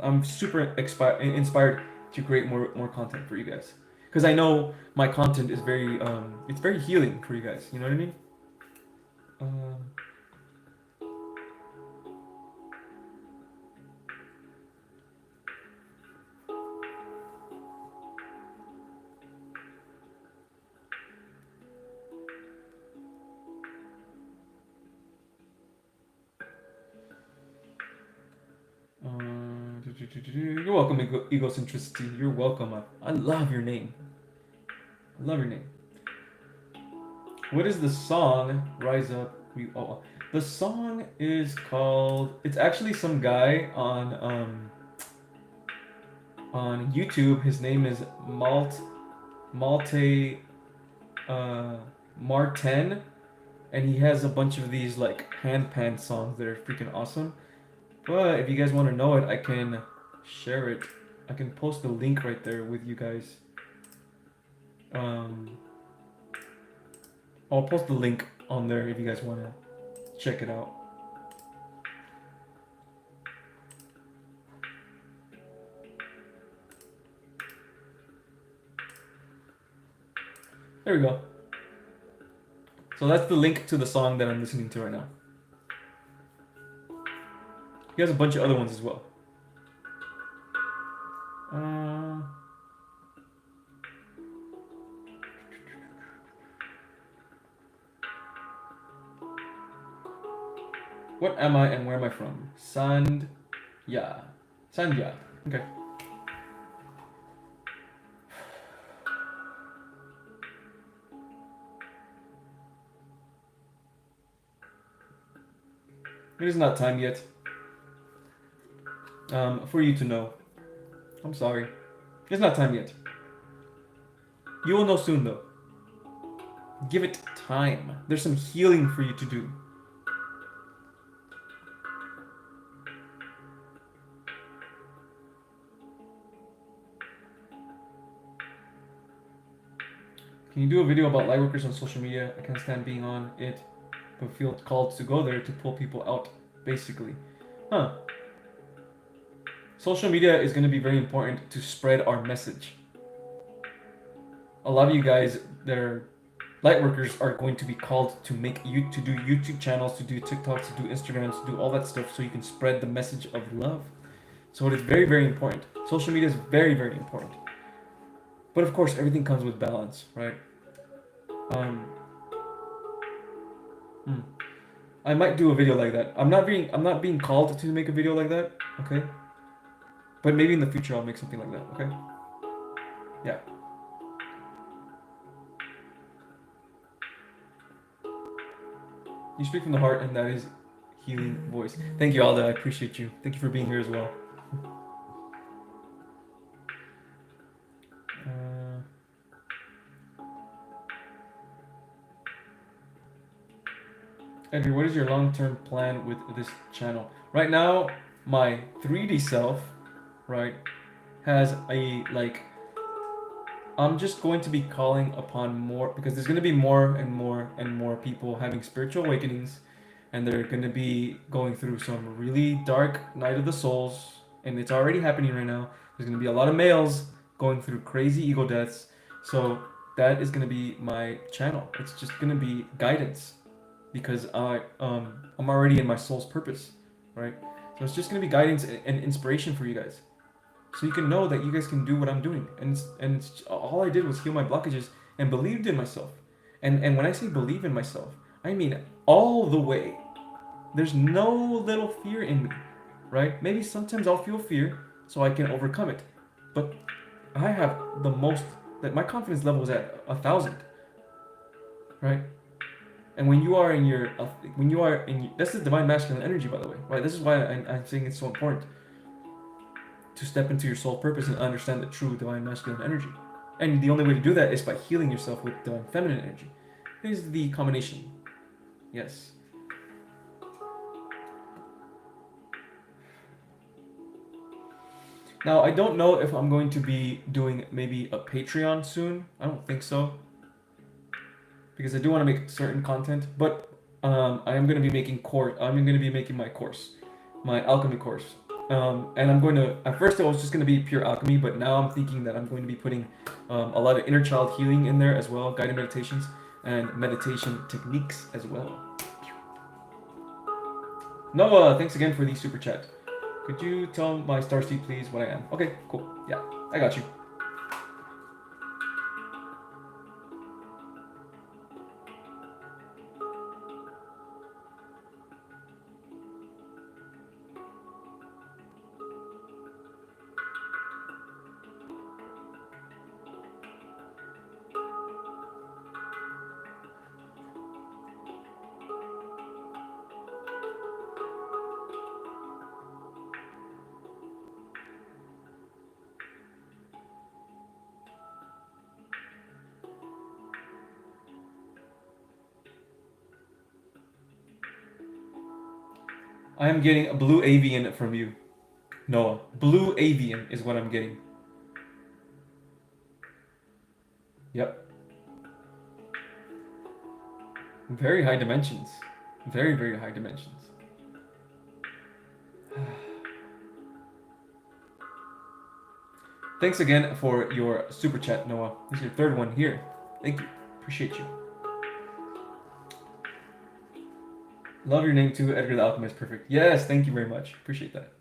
I'm super inspired to create more content for you guys. Because I know my content is it's very healing for you guys. You know what I mean? You're welcome, egocentricity. You're welcome. I love your name. I love your name. What is the song? Rise Up. The song is called. It's actually some guy on YouTube. His name is Malte Martin, and he has a bunch of these like handpan songs that are freaking awesome. But if you guys want to know it, I can share it. I can post the link right there with you guys. I'll post the link on there if you guys want to check it out. There we go. So that's the link to the song that I'm listening to right now. He has a bunch of other ones as well. What am I and where am I from? Sandhya. Sandhya. Okay. It is not time yet. For you to know. I'm sorry. It's not time yet. You will know soon though. Give it time. There's some healing for you to do. Can you do a video about light workers on social media? I can't stand being on it, but feel called to go there to pull people out, basically. Huh. Social media is going to be very important to spread our message. A lot of you guys that are light workers are going to be called to to do YouTube channels, to do TikToks, to do Instagrams, to do all that stuff so you can spread the message of love. So it is very, very important. Social media is very, very important. But of course, everything comes with balance, right? I might do a video like that. I'm not being called to make a video like that, okay? But maybe in the future I'll make something like that, okay? Yeah. You speak from the heart, and that is healing voice. Thank you, Alda. I appreciate you. Thank you for being here as well. Andrew, what is your long-term plan with this channel? Right now, my 3D self, right, has a, like, I'm just going to be calling upon more, because there's going to be more and more and more people having spiritual awakenings, and they're going to be going through some really dark night of the souls, and it's already happening right now. There's going to be a lot of males going through crazy ego deaths, so that is going to be my channel. It's just going to be guidance, because I'm already in my soul's purpose, right? So it's just going to be guidance and inspiration for you guys. So you can know that you guys can do what I'm doing. And it's all I did was heal my blockages and believed in myself. And when I say believe in myself, I mean all the way. There's no little fear in me, right? Maybe sometimes I'll feel fear so I can overcome it. But I have the most, that my confidence level is at 1,000, right? And when you are in your, this is divine masculine energy, by the way, right? This is why I'm saying it's so important to step into your soul purpose and understand the true divine masculine energy. And the only way to do that is by healing yourself with divine feminine energy. Here's the combination. Yes. Now, I don't know if I'm going to be doing maybe a Patreon soon. I don't think so, because I do want to make certain content, but I am going to be making my course, my alchemy course. And I'm going to, at first it was just going to be pure alchemy, but now I'm thinking that I'm going to be putting a lot of inner child healing in there as well, guided meditations and meditation techniques as well. Noah, thanks again for the super chat. Could you tell my starseed please what I am? Okay, cool. Yeah, I got you. I am getting a blue avian from you, Noah. Blue avian is what I'm getting. Yep. Very high dimensions. Very, very high dimensions. Thanks again for your super chat, Noah. This is your third one here. Thank you. Appreciate you. Love your name too, Edgar the Alchemist. Perfect. Yes, thank you very much. Appreciate that.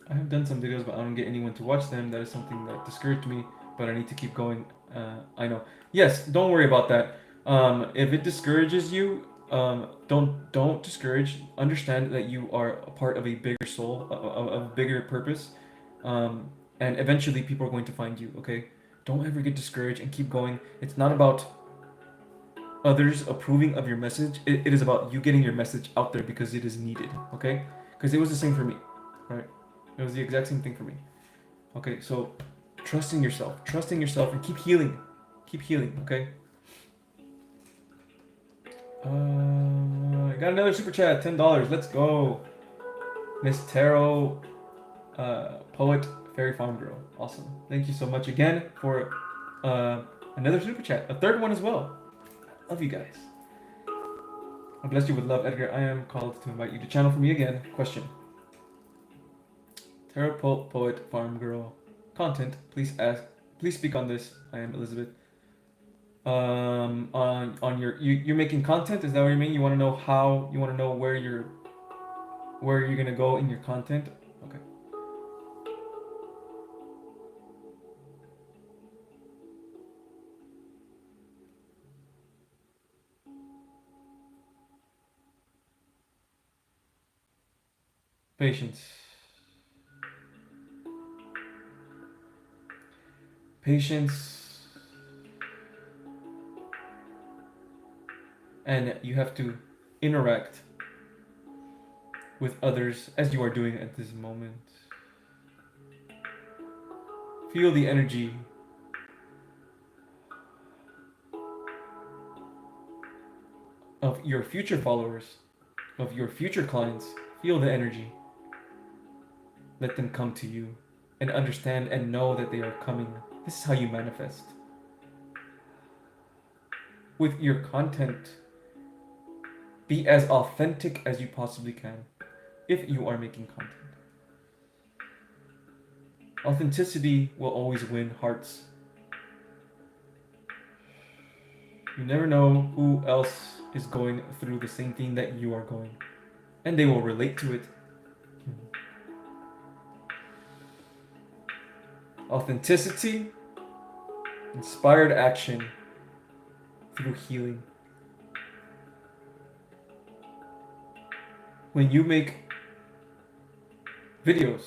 I have done some videos, but I don't get anyone to watch them. That is something that discouraged me, but I need to keep going. I know. Yes, don't worry about that. If it discourages you, don't discourage. Understand that you are a part of a bigger soul, of a bigger purpose, and eventually people are going to find you. Okay, don't ever get discouraged and keep going. It's not about others approving of your message. It is about you getting your message out there because it is needed. Okay, because it was the same for me, right? It was the exact same thing for me. Okay, so trusting yourself, and keep healing, okay? I got another super chat, $10. Let's go, Miss Tarot, Poet, Fairy Farm Girl. Awesome. Thank you so much again for another super chat, a third one as well. I love you guys. I bless you with love, Edgar. I am called to invite you to channel for me again. Question. Tarot Poet Farm Girl content. Please speak on this. I am Elizabeth. On you're making content. Is that what you mean? You want to know how? You want to know where you're gonna go in your content? Okay. Patience. Patience, and you have to interact with others as you are doing at this moment. Feel the energy of your future followers, of your future clients. Feel the energy. Let them come to you and understand and know that they are coming. This is how you manifest. With your content, be as authentic as you possibly can if you are making content. Authenticity will always win hearts. You never know who else is going through the same thing that you are going, and they will relate to it. Authenticity, inspired action through healing. When you make videos,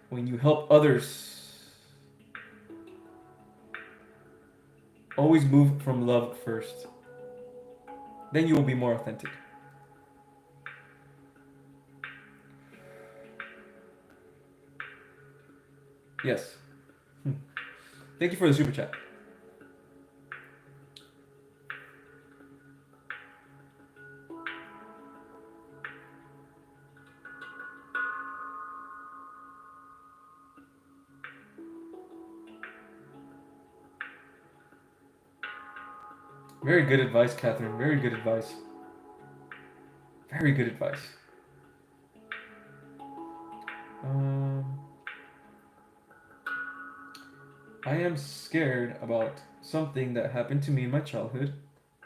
when you help others, always move from love first. Then you will be more authentic. Yes. Thank you for the super chat. Very good advice, Catherine. Very good advice. Very good advice. I am scared about something that happened to me in my childhood,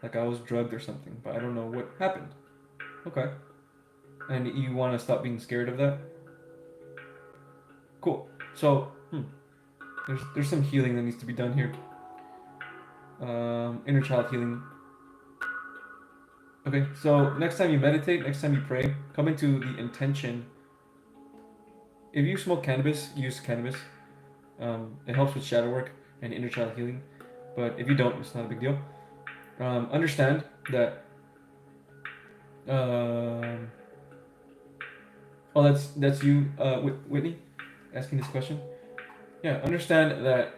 like I was drugged or something, but I don't know what happened. Okay. And you want to stop being scared of that? Cool. So, there's some healing that needs to be done here. Inner child healing. Okay, so next time you meditate, next time you pray, come into the intention. If you smoke cannabis, use cannabis. It helps with shadow work and inner child healing. But if you don't, it's not a big deal. Understand that. That's you, Whitney, asking this question. Yeah, understand that.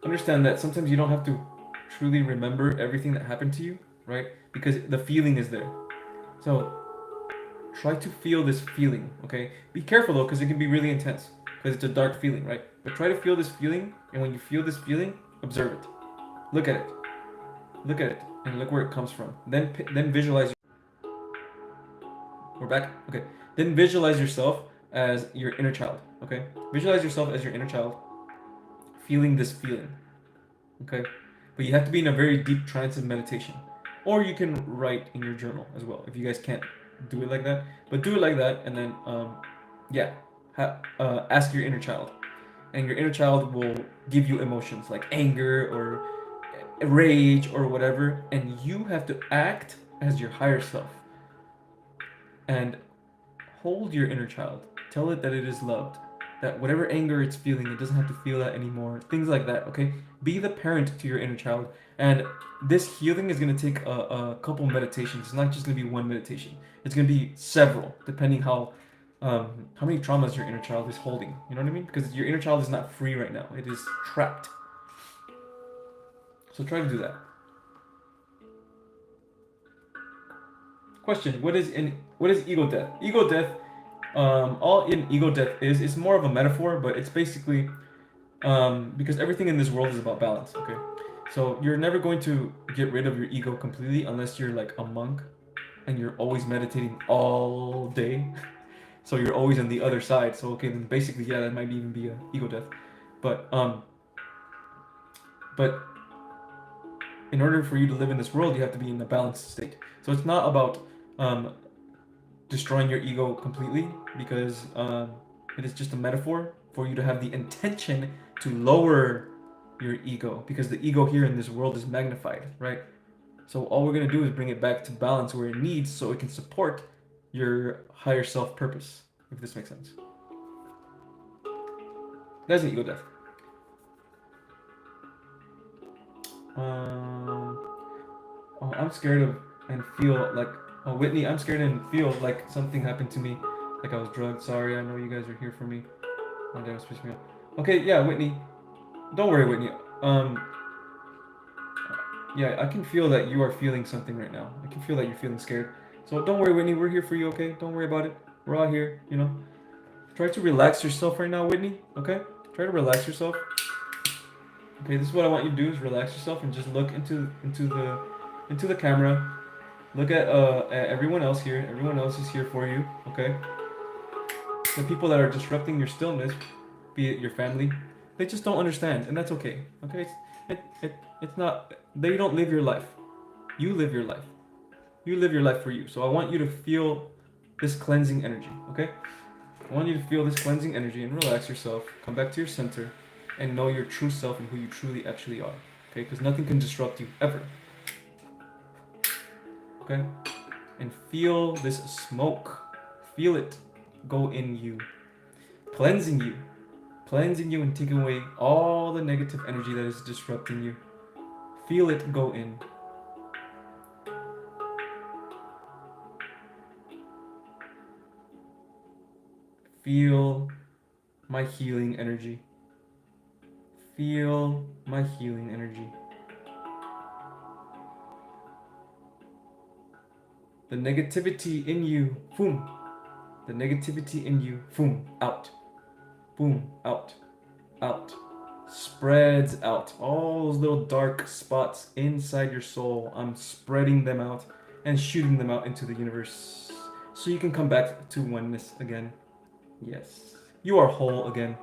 Understand that sometimes you don't have to truly remember everything that happened to you, right? Because the feeling is there. So try to feel this feeling, okay? Be careful though, because it can be really intense, because it's a dark feeling, right? But try to feel this feeling, and when you feel this feeling, observe it. Look at it. Look at it and look where it comes from. Then visualize. We're back. Okay. Then visualize yourself as your inner child. Okay. Visualize yourself as your inner child, feeling this feeling. Okay. But you have to be in a very deep trance of meditation, or you can write in your journal as well if you guys can't do it like that. But do it like that, and then yeah, ask your inner child, and your inner child will give you emotions like anger or rage or whatever, and you have to act as your higher self and hold your inner child. Tell it that it is loved. That whatever anger it's feeling, it doesn't have to feel that anymore. Things like that, okay? Be the parent to your inner child. And this healing is going to take a couple meditations. It's not just going to be one meditation. It's going to be several, depending how many traumas your inner child is holding. You know what I mean? Because your inner child is not free right now. It is trapped. So try to do that. Question: what is ego death? Ego death, all in ego death is more of a metaphor, but it's basically because everything in this world is about balance. Okay, so you're never going to get rid of your ego completely unless you're like a monk and you're always meditating all day. So you're always on the other side. So okay, then basically yeah, that might even be a ego death, but but in order for you to live in this world, you have to be in a balanced state. So it's not about um, destroying your ego completely, because it is just a metaphor for you to have the intention to lower your ego, because the ego here in this world is magnified, right? So all we're going to do is bring it back to balance where it needs, so it can support your higher self purpose, if this makes sense. That's an ego death. Oh, I'm scared of and feel like, oh, Whitney, I'm scared and feel like something happened to me, like I was drugged. Sorry, I know you guys are here for me. My dad was pushing me up. Okay, yeah, Whitney, don't worry, Whitney. Um, yeah, I can feel that you are feeling something right now. I can feel that you're feeling scared. So don't worry, Whitney. We're here for you. Okay, don't worry about it. We're all here. You know. Try to relax yourself right now, Whitney. Okay. Try to relax yourself. Okay, this is what I want you to do: is relax yourself and just look into the camera. Look at everyone else here. Everyone else is here for you. Okay. The people that are disrupting your stillness, be it your family, they just don't understand, and that's okay. Okay. It's not. They don't live your life. You live your life. You live your life for you. So I want you to feel this cleansing energy. Okay. I want you to feel this cleansing energy and relax yourself. Come back to your center, and know your true self and who you truly actually are. Okay. Because nothing can disrupt you ever. Okay. And feel this smoke. Feel it go in you, cleansing you and taking away all the negative energy that is disrupting you. Feel it go in. Feel my healing energy. Feel my healing energy. The negativity in you, boom. The negativity in you, boom, out. Boom, out. Out. Spreads out. All those little dark spots inside your soul, I'm spreading them out and shooting them out into the universe, so you can come back to oneness again. Yes. You are whole again.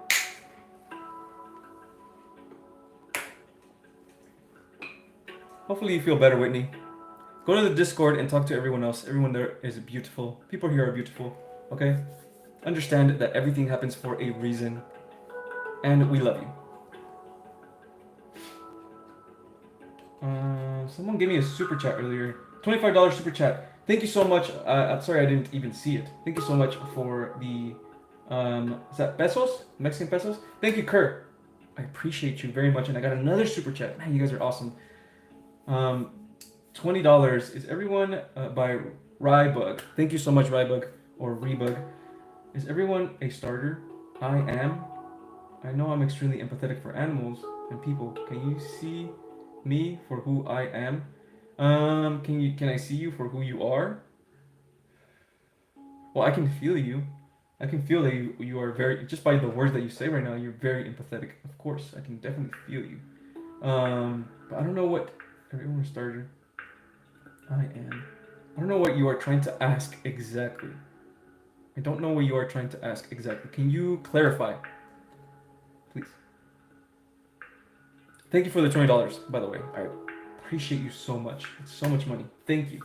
Hopefully you feel better, Whitney. Go to the Discord and talk to everyone else. Everyone there is beautiful. People here are beautiful. Okay? Understand that everything happens for a reason. And we love you. Someone gave me a super chat earlier. $25 super chat. Thank you so much. I'm sorry I didn't even see it. Thank you so much for the... is that pesos? Mexican pesos? Thank you, Kurt. I appreciate you very much. And I got another super chat. Man, you guys are awesome. $20. Is everyone by Rybug? Thank you so much, Rybug, or Rebug. Is everyone a starter? I am. I know I'm extremely empathetic for animals and people. Can you see me for who I am? Can I see you for who you are? Well, I can feel you. I can feel that you are very, just by the words that you say right now, you're very empathetic. Of course, I can definitely feel you. But I don't know what Everyone started. I am. I don't know what you are trying to ask exactly. I don't know what you are trying to ask exactly. Can you clarify, please? Thank you for the $20, by the way. I appreciate you so much. It's so much money. Thank you.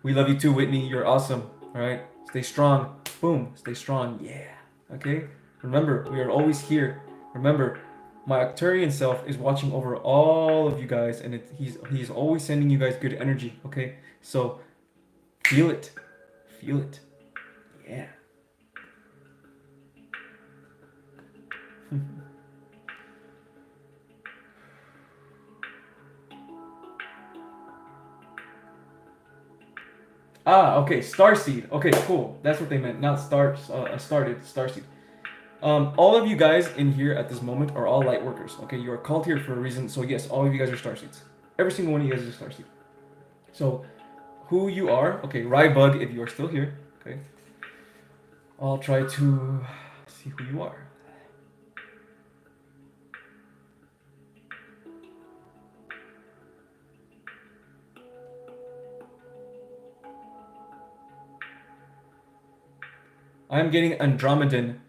We love you too, Whitney. You're awesome. All right. Stay strong. Boom. Stay strong. Yeah. Okay. Remember, we are always here. Remember, my Arcturian self is watching over all of you guys, and he's always sending you guys good energy. Okay. So feel it. Feel it. Yeah. Okay, Starseed. Okay, cool. That's what they meant. Not started, Starseed. All of you guys in here at this moment are all light workers. Okay, you are called here for a reason. So yes, all of you guys are Starseeds. Every single one of you guys is a Starseed. So, who you are? Okay, Rybug, if you are still here. Okay, I'll try to see who you are. I'm getting Andromedan.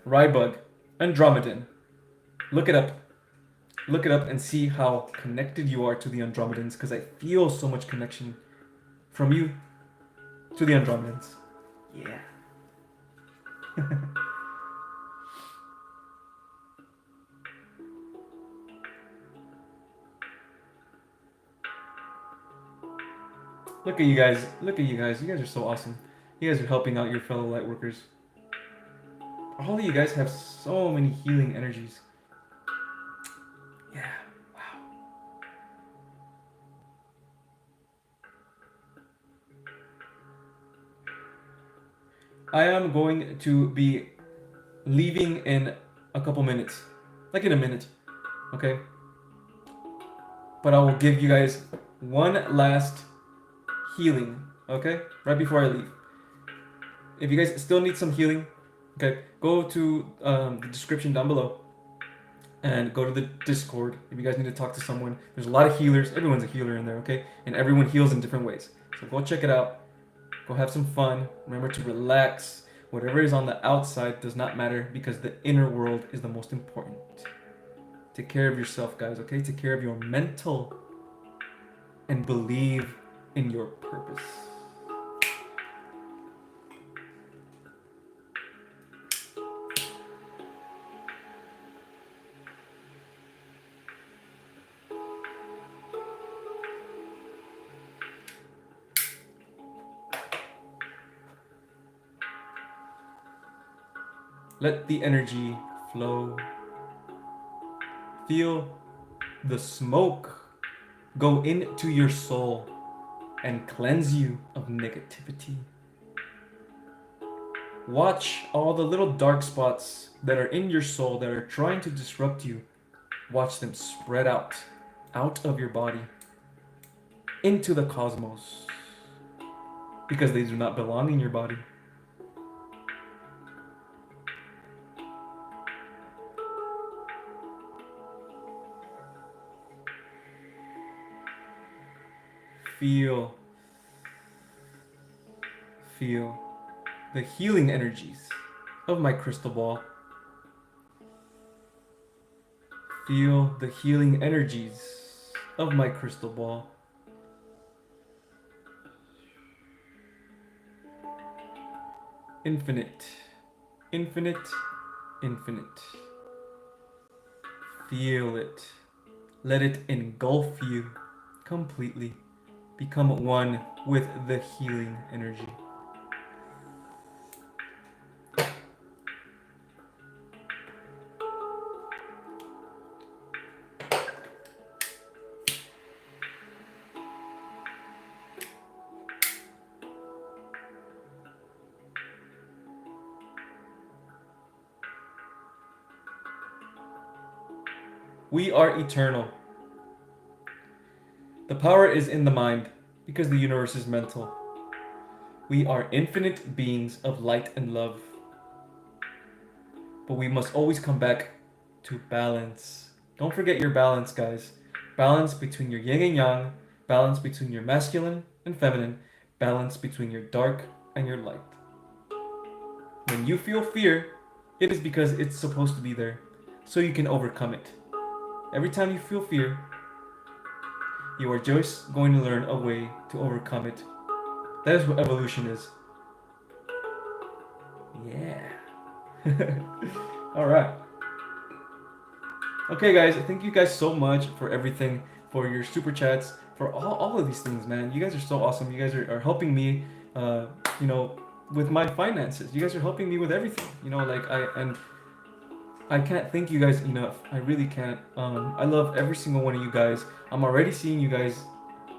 Rybug. Andromedan. Look it up. Look it up and see how connected you are to the Andromedans, because I feel so much connection from you to the Andromedans. Yeah. Look at you guys. Look at you guys. You guys are so awesome. You guys are helping out your fellow light workers. All of you guys have so many healing energies. Yeah. Wow. I am going to be leaving in a couple minutes. Like in a minute. Okay? But I will give you guys one last healing. Okay? Right before I leave. If you guys still need some healing, okay, go to the description down below and go to the Discord. If you guys need to talk to someone, there's a lot of healers. Everyone's a healer in there, okay? And everyone heals in different ways. So go check it out. Go have some fun. Remember to relax. Whatever is on the outside does not matter, because the inner world is the most important. Take care of yourself, guys, okay? Take care of your mental and believe in your purpose. Let the energy flow. Feel the smoke go into your soul and cleanse you of negativity. Watch all the little dark spots that are in your soul that are trying to disrupt you. Watch them spread out of your body into the cosmos, because they do not belong in your body. Feel the healing energies of my crystal ball. Feel the healing energies of my crystal ball. Infinite, infinite, infinite. Feel it. Let it engulf you completely. Become one with the healing energy. We are eternal. The power is in the mind, because the universe is mental. We are infinite beings of light and love. but we must always come back to balance. Don't forget your balance, guys. Balance between your yin and yang, balance between your masculine and feminine, balance between your dark and your light. When you feel fear, it is because it's supposed to be there, so you can overcome it. Every time you feel fear, you are just going to learn a way to overcome it. That is what evolution is. Yeah. All right. Okay, guys. Thank you guys so much for everything, for your super chats, for all of these things, man. You guys are so awesome. You guys are helping me, uh, you know, with my finances. You guys are helping me with everything. You know, like I can't thank you guys enough. I really can't. I love every single one of you guys. I'm already seeing you guys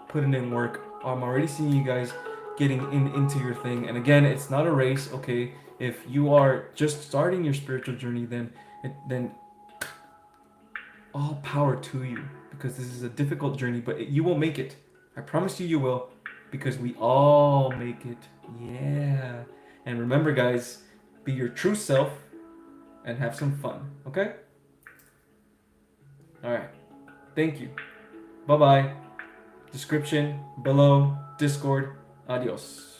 putting in work. I'm already seeing you guys getting into your thing. And again, it's not a race, okay? If you are just starting your spiritual journey, then all power to you, because this is a difficult journey, but you will make it. I promise you, you will, because we all make it. Yeah. And remember, guys, be your true self and have some fun, okay? All right. Thank you. Bye bye. Description below, Discord. Adios.